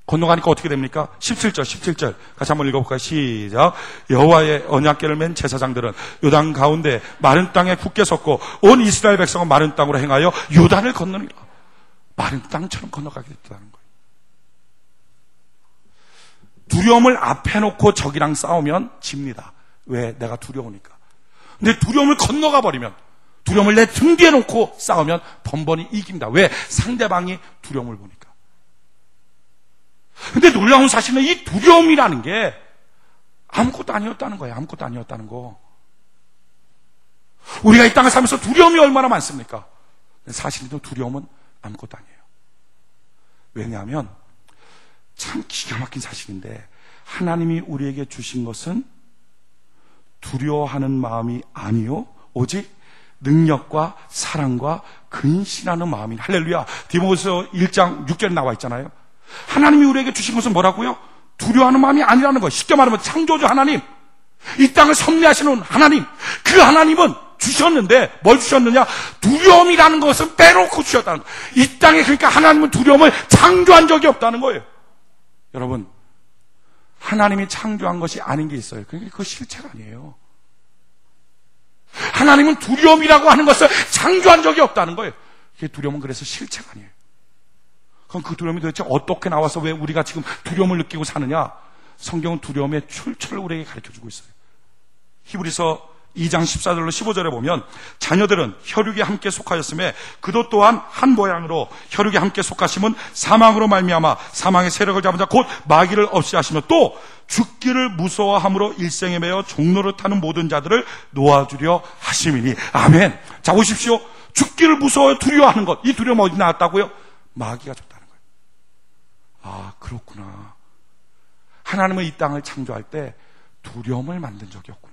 Speaker 1: 건너가니까 어떻게 됩니까? 17절 같이 한번 읽어볼까요? 시작. 여호와의 언약궤를 맨 제사장들은 요단 가운데 마른 땅에 굳게 섰고 온 이스라엘 백성은 마른 땅으로 행하여 요단을 건너니라. 마른 땅처럼 건너가게 됐다는 거예요. 두려움을 앞에 놓고 적이랑 싸우면 집니다. 왜? 내가 두려우니까. 근데 두려움을 건너가 버리면, 두려움을 내 등 뒤에 놓고 싸우면 번번이 이깁니다. 왜? 상대방이 두려움을 보니까. 근데 놀라운 사실은 이 두려움이라는 게 아무것도 아니었다는 거예요. 아무것도 아니었다는 거. 우리가 이 땅을 살면서 두려움이 얼마나 많습니까? 사실은 두려움은 아무것도 아니에요. 왜냐하면 참 기가 막힌 사실인데 하나님이 우리에게 주신 것은 두려워하는 마음이 아니요 오직 능력과 사랑과 근신하는 마음이. 할렐루야. 디모데후서 1장 6절에 나와 있잖아요. 하나님이 우리에게 주신 것은 뭐라고요? 두려워하는 마음이 아니라는 거예요. 쉽게 말하면 창조주 하나님, 이 땅을 섭리하시는 하나님, 그 하나님은 주셨는데 뭘 주셨느냐? 두려움이라는 것은 빼놓고 주셨다는 거예요. 이 땅에 그러니까 하나님은 두려움을 창조한 적이 없다는 거예요. 여러분, 하나님이 창조한 것이 아닌 게 있어요. 그러니까 그거 실체가 아니에요. 하나님은 두려움이라고 하는 것을 창조한 적이 없다는 거예요. 그게 두려움은 그래서 실체가 아니에요. 그럼 그 두려움이 도대체 어떻게 나와서 왜 우리가 지금 두려움을 느끼고 사느냐? 성경은 두려움의 출처를 우리에게 가르쳐주고 있어요. 히브리서 2장 14절로 15절에 보면 자녀들은 혈육에 함께 속하였음에 그도 또한 한 모양으로 혈육에 함께 속하심은 사망으로 말미암아 사망의 세력을 잡은 자 곧 마귀를 없이 하시며 또 죽기를 무서워함으로 일생에 매여 종로를 타는 모든 자들을 놓아주려 하심이니. 아멘. 자, 보십시오. 죽기를 무서워 두려워하는 것, 이 두려움 어디 나왔다고요? 마귀가 줬다는 거예요. 아, 그렇구나. 하나님은 이 땅을 창조할 때 두려움을 만든 적이 없구나.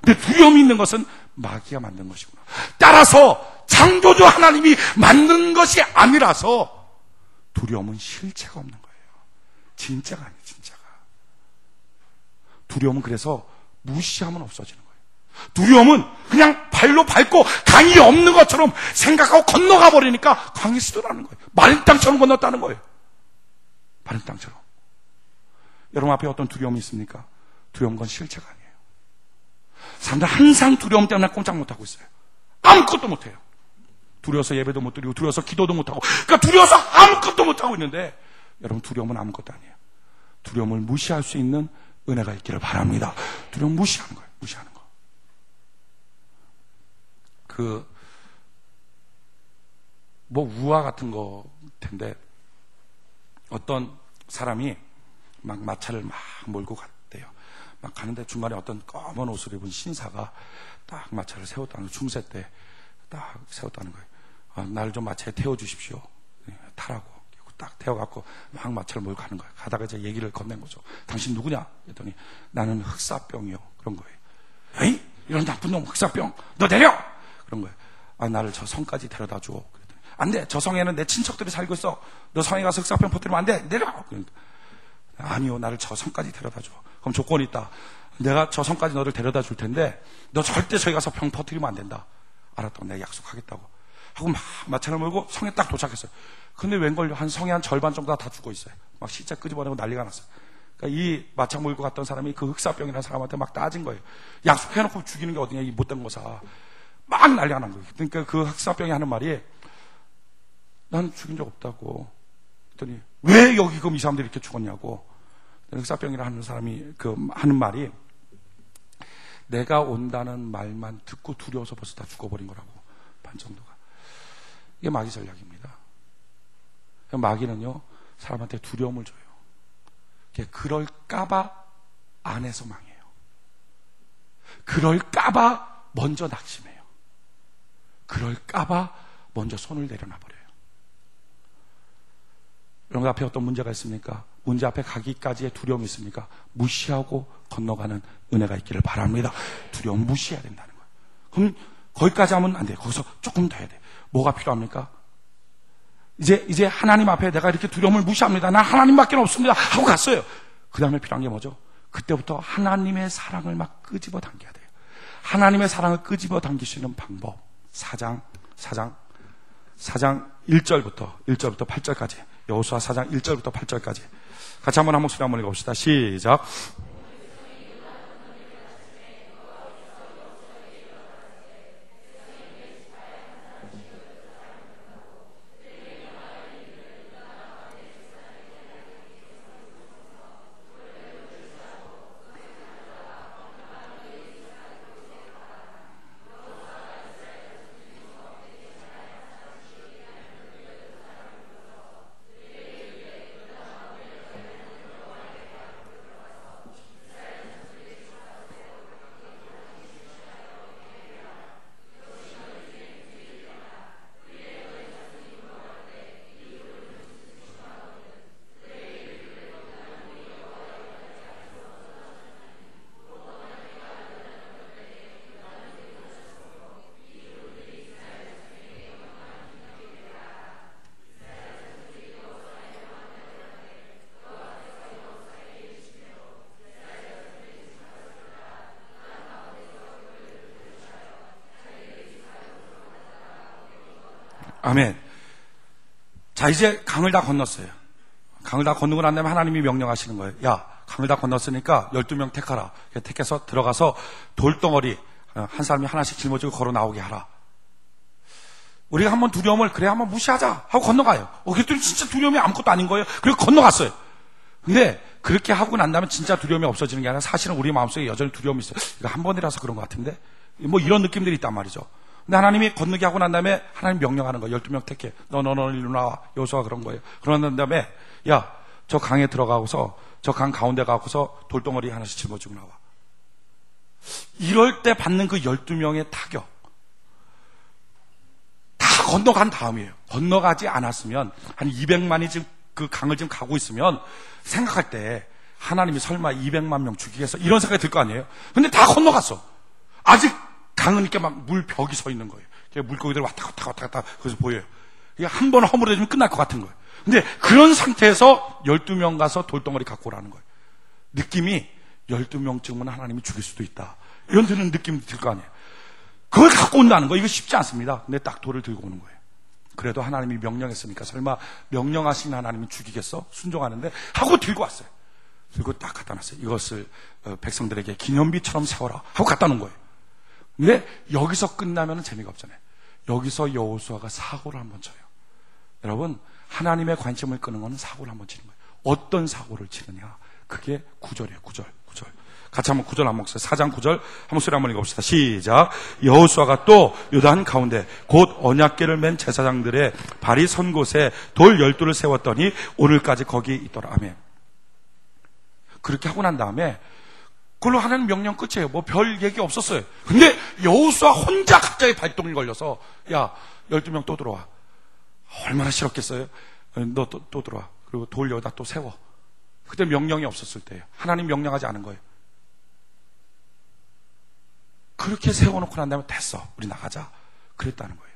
Speaker 1: 근데 두려움이 있는 것은 마귀가 만든 것이구나. 따라서 창조주 하나님이 만든 것이 아니라서 두려움은 실체가 없는 거예요. 진짜가 아니에요, 진짜가. 두려움은 그래서 무시하면 없어지는 거예요. 두려움은 그냥 발로 밟고 강이 없는 것처럼 생각하고 건너가 버리니까 강이 쓰더라는 거예요. 마른 땅처럼 건넜다는 거예요. 마른 땅처럼. 여러분 앞에 어떤 두려움이 있습니까? 두려운 건 실체가 아니에요. 사람들 항상 두려움 때문에 꼼짝 못하고 있어요. 아무것도 못해요. 두려워서 예배도 못 드리고 두려워서 기도도 못하고, 그러니까 두려워서 아무것도 못하고 있는데, 여러분 두려움은 아무것도 아니에요. 두려움을 무시할 수 있는 은혜가 있기를 바랍니다. 두려움 무시하는 거예요. 무시하는 거. 우화 같은 거 텐데 어떤 사람이 막 마차를 막 몰고 갔대요. 막 가는데 중간에 어떤 검은 옷을 입은 신사가 딱 마차를 세웠다는 거예요. 중세 때 딱 세웠다는 거예요. 아, 나를 좀 마차에 태워주십시오. 네, 타라고. 딱 태워갖고 막 마차를 몰고 가는 거예요. 가다가 이제 얘기를 건넨 거죠. 당신 누구냐? 그랬더니 나는 흑사병이요. 그런 거예요. 에이? 이런 나쁜 놈 흑사병. 너 내려! 그런 거예요. 아, 나를 저 성까지 데려다 줘. 그랬더니 안 돼. 저 성에는 내 친척들이 살고 있어. 너 성에 가서 흑사병 퍼뜨리면 안 돼. 내려! 그러니까, 아니요. 나를 저 성까지 데려다 줘. 그럼 조건이 있다. 내가 저 성까지 너를 데려다 줄 텐데 너 절대 저기 가서 병 퍼뜨리면 안 된다. 알았다고. 내가 약속하겠다고 하고 막 마차를 몰고 성에 딱 도착했어요. 근데 웬걸요? 한 성의 한 절반 정도가 다 죽어 있어요. 막 시체 끄집어내고 난리가 났어요. 그러니까 이 마차 몰고 갔던 사람이 그 흑사병이라는 사람한테 막 따진 거예요. 약속해놓고 죽이는 게 어디냐, 이 못된 거사. 막 난리가 난 거예요. 그러니까 그 흑사병이 하는 말이, 난 죽인 적 없다고. 그랬더니, 왜 여기 그럼 이 사람들이 이렇게 죽었냐고. 흑사병이라 하는 사람이 하는 말이, 내가 온다는 말만 듣고 두려워서 벌써 다 죽어버린 거라고. 반 정도가. 이게 마귀 전략입니다. 마귀는요, 사람한테 두려움을 줘요. 그럴까봐 안에서 망해요. 그럴까봐 먼저 낙심해요. 그럴까봐 먼저 손을 내려놔 버려요. 여러분 앞에 어떤 문제가 있습니까? 문제 앞에 가기까지의 두려움이 있습니까? 무시하고 건너가는 은혜가 있기를 바랍니다. 두려움 무시해야 된다는 거예요. 그럼 거기까지 하면 안 돼요. 거기서 조금 더 해야 돼요. 뭐가 필요합니까? 이제 하나님 앞에 내가 이렇게 두려움을 무시합니다. 난 하나님밖에 없습니다. 하고 갔어요. 그 다음에 필요한 게 뭐죠? 그때부터 하나님의 사랑을 막 끄집어 당겨야 돼요. 하나님의 사랑을 끄집어 당길 수 있는 방법. 4장 1절부터 8절까지. 여호수아 4장 1절부터 8절까지. 같이 한번 한 목소리 한번 읽어봅시다. 시작. 아멘. 자, 이제 강을 다 건넜어요. 강을 다 건너고 난 다음에 하나님이 명령하시는 거예요. 야, 강을 다 건넜으니까 12명 택하라. 택해서 들어가서 돌덩어리 한 사람이 하나씩 짊어지고 걸어 나오게 하라. 우리가 한번 두려움을 그래 한번 무시하자 하고 건너가요. 그랬더니 진짜 두려움이 아무것도 아닌 거예요. 그리고 건너갔어요. 근데 그렇게 하고 난 다음에 진짜 두려움이 없어지는 게 아니라 사실은 우리 마음속에 여전히 두려움이 있어요. 이거 한 번이라서 그런 것 같은데 뭐 이런 느낌들이 있단 말이죠. 근데 하나님이 건너게 하고 난 다음에 하나님 명령하는 거예요. 12명 택해. 너 일로 나와. 여호수아가 그런 거예요. 그런 다음에 야, 저 강에 들어가고서 저 강 가운데 가고서 돌덩어리 하나씩 짊어지고 나와. 이럴 때 받는 그 12명의 타격. 다 건너간 다음이에요. 건너가지 않았으면 한 200만이 지금 그 강을 지금 가고 있으면 생각할 때 하나님이 설마 200만 명 죽이겠어? 이런 생각이 들 거 아니에요? 근데 다 건너갔어. 아직 강은 이렇게 막 물벽이 서 있는 거예요. 물고기들 왔다 갔다 거기서 보여요. 한 번 허물어지면 끝날 것 같은 거예요. 근데 그런 상태에서 12명 가서 돌덩어리 갖고 오라는 거예요. 느낌이 12명쯤은 하나님이 죽일 수도 있다. 이런 드는 느낌이 들 거 아니에요. 그걸 갖고 온다는 거 이거 쉽지 않습니다. 근데 딱 돌을 들고 오는 거예요. 그래도 하나님이 명령했으니까 설마 명령하신 하나님이 죽이겠어? 순종하는데 하고 들고 왔어요. 그리고 딱 갖다 놨어요. 이것을 백성들에게 기념비처럼 세워라 하고 갖다 놓은 거예요. 근데 여기서 끝나면 재미가 없잖아요. 여기서 여호수아가 사고를 한번 쳐요. 여러분, 하나님의 관심을 끄는 건 사고를 한번 치는 거예요. 어떤 사고를 치느냐? 그게 9절이에요. 9절. 같이 한번 9절 한번 읽어요. 4장 9절 한번 소리 한번 읽어봅시다. 시작. 여호수아가 또 요단 가운데 곧 언약궤를 맨 제사장들의 발이 선 곳에 돌 12를 세웠더니 오늘까지 거기 있더라. 아멘. 그렇게 하고 난 다음에 그걸로 하나님 명령 끝이에요. 뭐 별 얘기 없었어요. 근데 여호수아 혼자 갑자기 발동이 걸려서 야, 12명 또 들어와. 얼마나 싫었겠어요? 너 또 들어와. 그리고 돌 여기다 또 세워. 그때 명령이 없었을 때예요. 하나님 명령하지 않은 거예요. 그렇게 세워놓고 난 다음에 됐어. 우리 나가자. 그랬다는 거예요.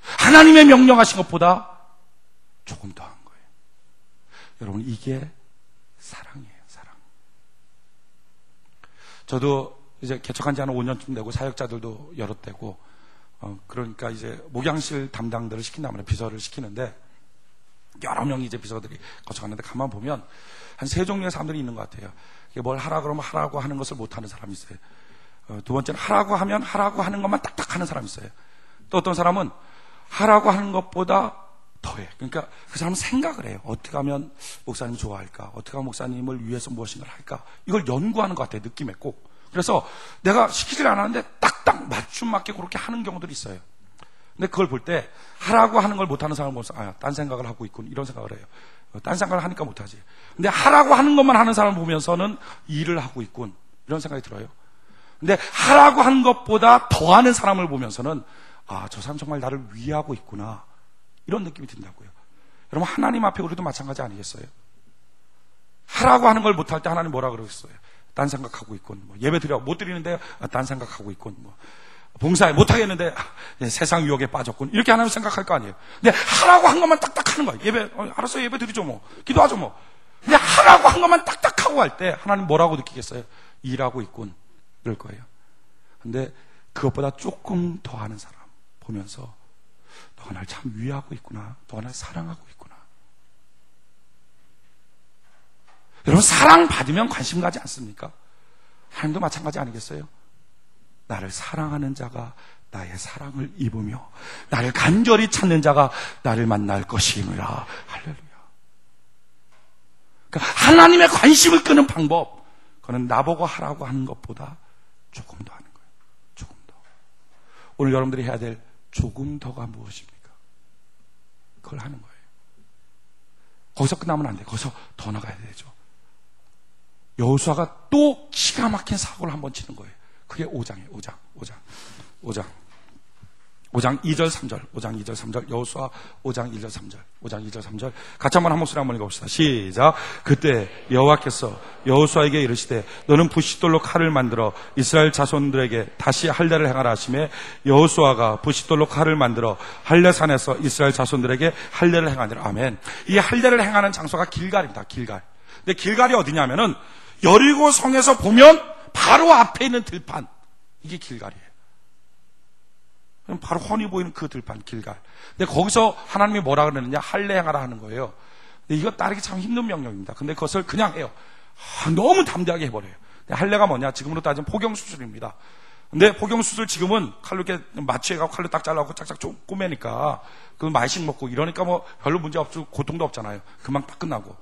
Speaker 1: 하나님의 명령하신 것보다 조금 더 한 거예요. 여러분, 이게 사랑이에요. 사랑. 저도 이제 개척한 지 한 5년쯤 되고 사역자들도 여럿 되고 그러니까 이제 목양실 담당들을 시킨단 말이에요. 비서를 시키는데 여러 명이 이제 비서들이 거쳐갔는데 가만 보면 한 세 종류의 사람들이 있는 것 같아요. 뭘 하라 그러면 하라고 하는 것을 못하는 사람이 있어요. 두 번째는 하라고 하면 하라고 하는 것만 딱딱 하는 사람이 있어요. 또 어떤 사람은 하라고 하는 것보다 더해. 그러니까 그 사람은 생각을 해요. 어떻게 하면 목사님이 좋아할까? 어떻게 하면 목사님을 위해서 무엇인가를 할까? 이걸 연구하는 것 같아요. 느낌에 꼭. 그래서 내가 시키질 않았는데 딱딱 맞춤 맞게 그렇게 하는 경우들이 있어요. 근데 그걸 볼 때 하라고 하는 걸 못하는 사람을 보면서 딴 생각을 하고 있군 이런 생각을 해요. 딴 생각을 하니까 못하지. 근데 하라고 하는 것만 하는 사람을 보면서는 일을 하고 있군 이런 생각이 들어요. 근데 하라고 하는 것보다 더 하는 사람을 보면서는 저 사람 정말 나를 위하고 있구나 이런 느낌이 든다고요. 여러분 하나님 앞에 우리도 마찬가지 아니겠어요? 하라고 하는 걸 못할 때 하나님 뭐라 그러겠어요? 딴 생각하고 있군. 예배 드려 못 드리는데 딴 생각하고 있군. 봉사에 못하겠는데 세상 유혹에 빠졌군. 이렇게 하나님 생각할 거 아니에요. 근데 하라고 한 것만 딱딱 하는 거예요. 예배 알았어요. 예배 드리죠 뭐. 기도하죠 뭐. 근데 하라고 한 것만 딱딱 하고 할 때 하나님 뭐라고 느끼겠어요? 일하고 있군. 이럴 거예요. 근데 그것보다 조금 더 하는 사람 보면서 너가 날 참 위하고 있구나. 너가 날 사랑하고 있구나. 여러분 사랑 받으면 관심 가지 않습니까? 하나님도 마찬가지 아니겠어요? 나를 사랑하는 자가 나의 사랑을 입으며 나를 간절히 찾는 자가 나를 만날 것이니라. 할렐루야. 그러니까 하나님의 관심을 끄는 방법, 그거는 나보고 하라고 하는 것보다 조금 더 하는 거예요. 조금 더. 오늘 여러분들이 해야 될 조금 더가 무엇입니까? 그걸 하는 거예요. 거기서 끝나면 안 돼요. 거기서 더 나가야 되죠. 여호수아가 또 기가 막힌 사고를 한번 치는 거예요. 그게 5장이에요. 5장 2절 3절. 5장 2절 3절. 여호수아 5장 2절 3절. 5장 2절 3절. 같이 한번 한 목소리 한번 읽어봅시다. 시작. 그때 여호와께서 여호수아에게 이르시되 너는 부싯돌로 칼을 만들어 이스라엘 자손들에게 다시 할례를 행하라 하시매 여호수아가 부싯돌로 칼을 만들어 할례산에서 이스라엘 자손들에게 할례를 행하니라. 아멘. 이 할례를 행하는 장소가 길갈입니다. 길갈. 근데 길갈이 어디냐면은 여리고 성에서 보면 바로 앞에 있는 들판, 이게 길갈이에요. 바로 훤히 보이는 그 들판, 길갈. 근데 거기서 하나님이 뭐라 그러느냐? 할례행하라 하는 거예요. 근데 이거 따르기 참 힘든 명령입니다. 근데 그것을 그냥 해요. 너무 담대하게 해버려요. 할례가 뭐냐? 지금으로 따지면 포경수술입니다. 근데 포경수술 지금은 칼로 이렇게 마취해가지고 칼로 딱 잘라고 짝짝 꼬매니까 그 말씩 먹고 이러니까 뭐 별로 문제 없고 고통도 없잖아요. 금방 딱 끝나고.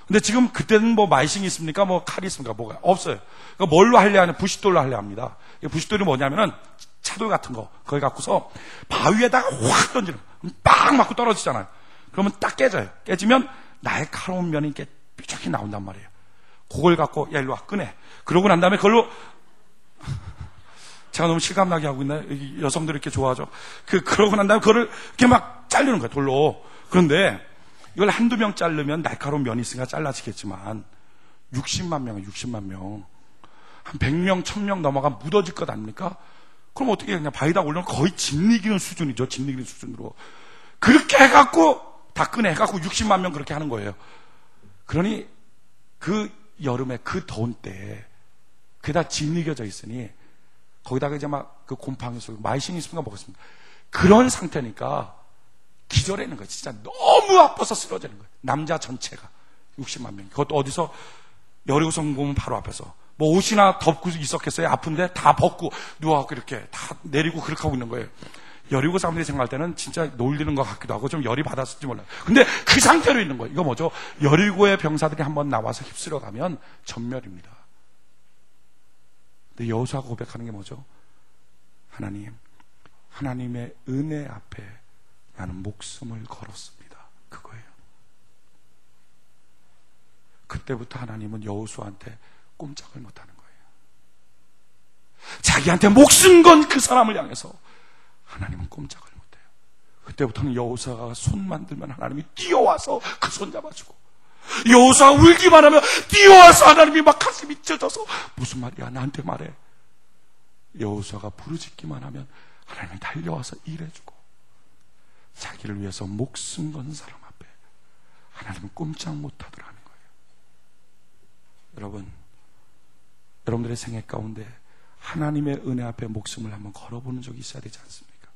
Speaker 1: 근데 지금 그때는 뭐 마이싱이 있습니까? 뭐 칼이 있습니까? 뭐가 없어요. 그러니까 뭘로 할례하냐? 부싯돌로 할례합니다. 부싯돌이 뭐냐면은 차돌 같은 거 거기 갖고서 바위에다가 확 던지는 거예요. 빵 맞고 떨어지잖아요. 그러면 딱 깨져요. 깨지면 날카로운 면이 이렇게 삐죽이 나온단 말이에요. 그걸 갖고 야 일로 와 꺼내. 그러고 난 다음에 그걸로 제가 너무 실감나게 하고 있나요? 여성들이 이렇게 좋아하죠. 그러고 난 다음에 그거를 이렇게 막 자르는 거예요. 돌로. 그런데 이걸 한두 명 자르면 날카로운 면이 있으니까 잘라지겠지만 60만 명 한 100명, 1000명 넘어가 묻어질 것 아닙니까? 그럼 어떻게 해? 그냥 바위다 올려놓으면 거의 짓이기는 수준이죠. 짓이기는 수준으로 그렇게 해갖고 다 꺼내갖고 60만 명 그렇게 하는 거예요. 그러니 그 여름에 그 더운 때에 그게 다 짓이겨져 있으니 거기다가 이제 막 그 곰팡이 속 마이싱이 있으니까 먹었습니다. 그런 상태니까 기절하는 거예요. 진짜 너무 아파서 쓰러지는 거예요. 남자 전체가 60만 명. 그것도 어디서 여리고성 보면 바로 앞에서 뭐 옷이나 덮고 있었겠어요. 아픈데 다 벗고 누워갖고 이렇게 다 내리고 그렇게 하고 있는 거예요. 여리고 사람들이 생각할 때는 진짜 놀리는 것 같기도 하고 좀 열이 받았을지 몰라요. 근데 그 상태로 있는 거예요. 이거 뭐죠? 여리고의 병사들이 한번 나와서 휩쓸어 가면 전멸입니다. 근데 여호수아가 고백하는 게 뭐죠? 하나님, 하나님의 은혜 앞에 나는 목숨을 걸었습니다. 그거예요. 그때부터 하나님은 여호수아한테 꼼짝을 못하는 거예요. 자기한테 목숨 건 그 사람을 향해서 하나님은 꼼짝을 못해요. 그때부터는 여호수아가 손만 들면 하나님이 뛰어와서 그 손 잡아주고, 여호수아가 울기만 하면 뛰어와서 하나님이 막 가슴이 찢어져서 무슨 말이야 나한테 말해. 여호수아가 부르짖기만 하면 하나님이 달려와서 일해주고, 자기를 위해서 목숨 건 사람 앞에 하나님은 꼼짝 못하더라는 거예요. 여러분, 여러분들의 생애 가운데 하나님의 은혜 앞에 목숨을 한번 걸어보는 적이 있어야 되지 않습니까?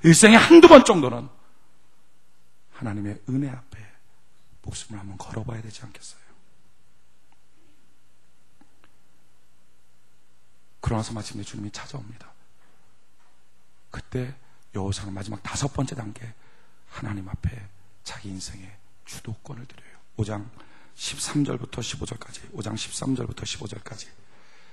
Speaker 1: 일생에 한두 번 정도는 하나님의 은혜 앞에 목숨을 한번 걸어봐야 되지 않겠어요? 그러나서 마침내 주님이 찾아옵니다. 그때 여호수아는 마지막 5번째 단계, 하나님 앞에 자기 인생의 주도권을 드려요. 5장 13절부터 15절까지, 5장 13절부터 15절까지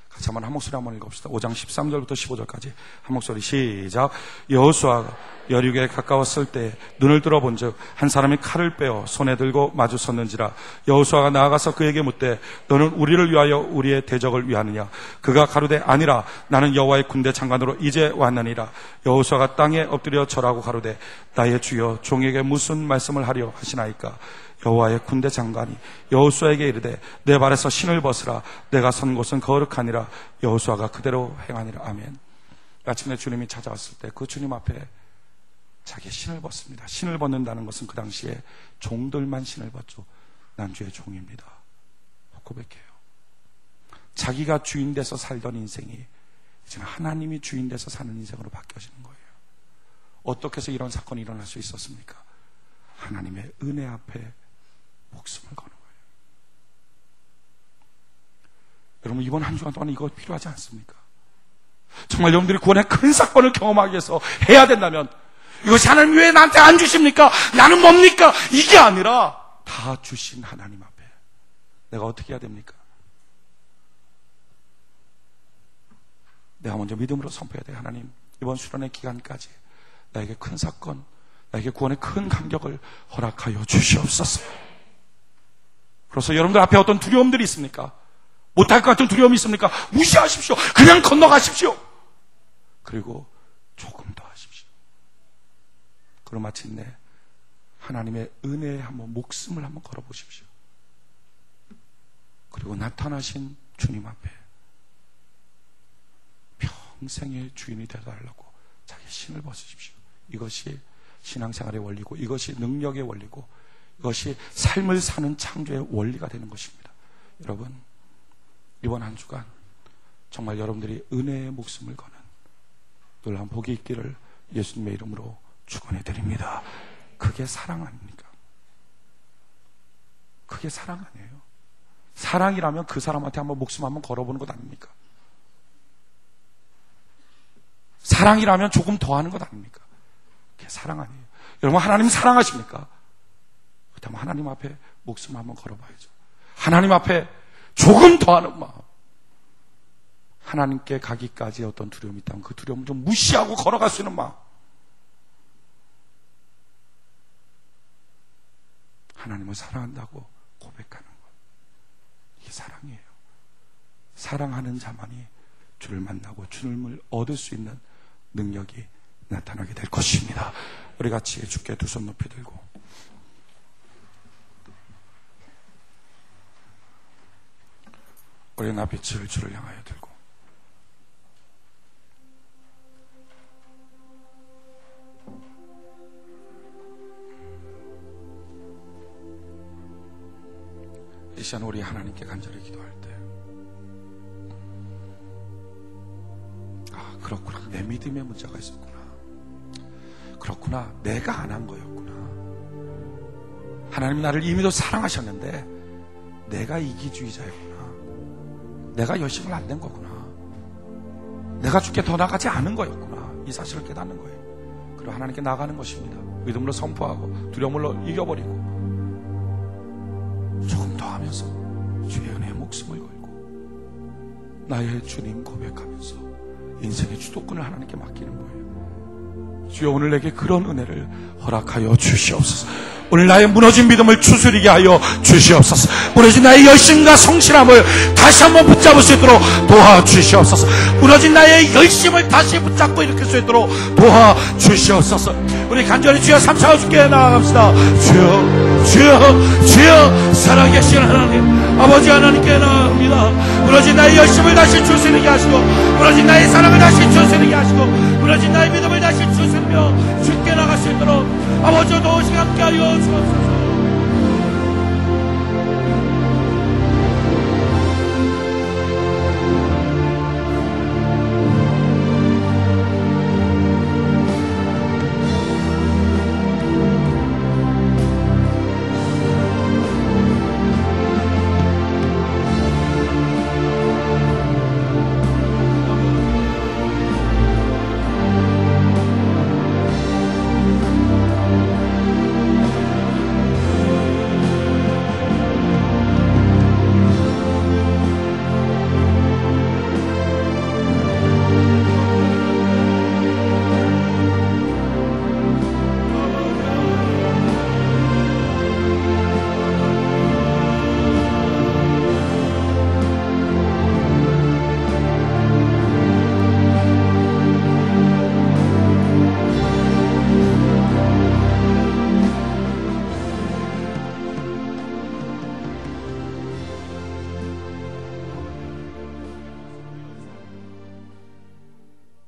Speaker 1: 같이 한번 한 목소리 한번 읽어봅시다. 5장 13절부터 15절까지 한 목소리 시작. 여호수아가 여리고에 가까웠을 때 눈을 들어본 즉 한 사람이 칼을 빼어 손에 들고 마주 섰는지라. 여호수아가 나아가서 그에게 묻되 너는 우리를 위하여 우리의 대적을 위하느냐? 그가 가로되 아니라 나는 여호와의 군대 장관으로 이제 왔느니라. 여호수아가 땅에 엎드려 절하고 가로되 나의 주여 종에게 무슨 말씀을 하려 하시나이까? 여호와의 군대 장관이 여호수아에게 이르되 내 발에서 신을 벗으라. 내가 선 곳은 거룩하니라. 여호수아가 그대로 행하니라. 아멘. 아침에 주님이 찾아왔을 때 그 주님 앞에 자기의 신을 벗습니다. 신을 벗는다는 것은 그 당시에 종들만 신을 벗죠. 난 주의 종입니다. 고백해요. 자기가 주인 돼서 살던 인생이 이제는 하나님이 주인 돼서 사는 인생으로 바뀌어지는 거예요. 어떻게 해서 이런 사건이 일어날 수 있었습니까? 하나님의 은혜 앞에 목숨을 거는 거예요. 여러분, 이번 한 주간 동안 이거 필요하지 않습니까? 정말 여러분들이 구원의 큰 사건을 경험하기 위해서 해야 된다면 이것이 하나님 왜 나한테 안 주십니까? 나는 뭡니까? 이게 아니라 다 주신 하나님 앞에 내가 어떻게 해야 됩니까? 내가 먼저 믿음으로 선포해야 돼요. 하나님, 이번 수련의 기간까지 나에게 큰 사건, 나에게 구원의 큰 감격을 허락하여 주시옵소서. 그래서 여러분들 앞에 어떤 두려움들이 있습니까? 못할 것 같은 두려움이 있습니까? 무시하십시오. 그냥 건너가십시오. 그리고 조금 더 하십시오. 그럼 마침내 하나님의 은혜에 한번 목숨을 한번 걸어보십시오. 그리고 나타나신 주님 앞에 평생의 주인이 되어달라고 자기 신을 벗으십시오. 이것이 신앙생활의 원리고, 이것이 능력의 원리고, 이것이 삶을 사는 창조의 원리가 되는 것입니다. 여러분, 이번 한 주간 정말 여러분들이 은혜의 목숨을 거는 놀라운 복이 있기를 예수님의 이름으로 축원해 드립니다. 그게 사랑 아닙니까? 그게 사랑 아니에요? 사랑이라면 그 사람한테 한번 목숨 한번 걸어보는 것 아닙니까? 사랑이라면 조금 더 하는 것 아닙니까? 그게 사랑 아니에요. 여러분, 하나님 사랑하십니까? 그렇다면 하나님 앞에 목숨 한번 걸어봐야죠. 하나님 앞에 조금 더 하는 마음, 하나님께 가기까지 어떤 두려움이 있다면 그 두려움을 좀 무시하고 걸어갈 수 있는 마음, 하나님을 사랑한다고 고백하는 것, 이게 사랑이에요. 사랑하는 자만이 주를 만나고 주님을 얻을 수 있는 능력이 나타나게 될 것입니다. 우리 같이 주께 두 손 높이 들고 우리 나빛을 주를 향하여 들고 이 시간 우리 하나님께 간절히 기도할 때, 아, 그렇구나, 내 믿음에 문제가 있었구나, 그렇구나, 내가 안 한 거였구나, 하나님 나를 이미도 사랑하셨는데 내가 이기주의자였구나, 내가 열심을 안 낸 거구나, 내가 주께 더 나가지 않은 거였구나, 이 사실을 깨닫는 거예요. 그리고 하나님께 나가는 것입니다. 믿음으로 선포하고 두려움으로 이겨버리고 조금 더 하면서 주의 은혜에 목숨을 걸고 나의 주님 고백하면서 인생의 주도권을 하나님께 맡기는 거예요. 주여, 오늘 내게 그런 은혜를 허락하여 주시옵소서. 오늘 나의 무너진 믿음을 추스리게 하여 주시옵소서. 무너진 나의 열심과 성실함을 다시 한번 붙잡을 수 있도록 도와주시옵소서. 무너진 나의 열심을 다시 붙잡고 일으킬 수 있도록 도와주시옵소서. 우리 간절히 주여 삼창을 주께 나아갑시다. 주여, 주여, 주여, 살아계신 하나님, 아버지 하나님께 나아갑니다. 무너진 나의 열심을 다시 줄 수 있게 하시고, 무너진 나의 사랑을 다시 줄 수 있게 하시고, 무너진 나의 믿음을 다시 주시며 주께 나갈 수 있도록 아버지 도우시게 함께 하여 주옵소서.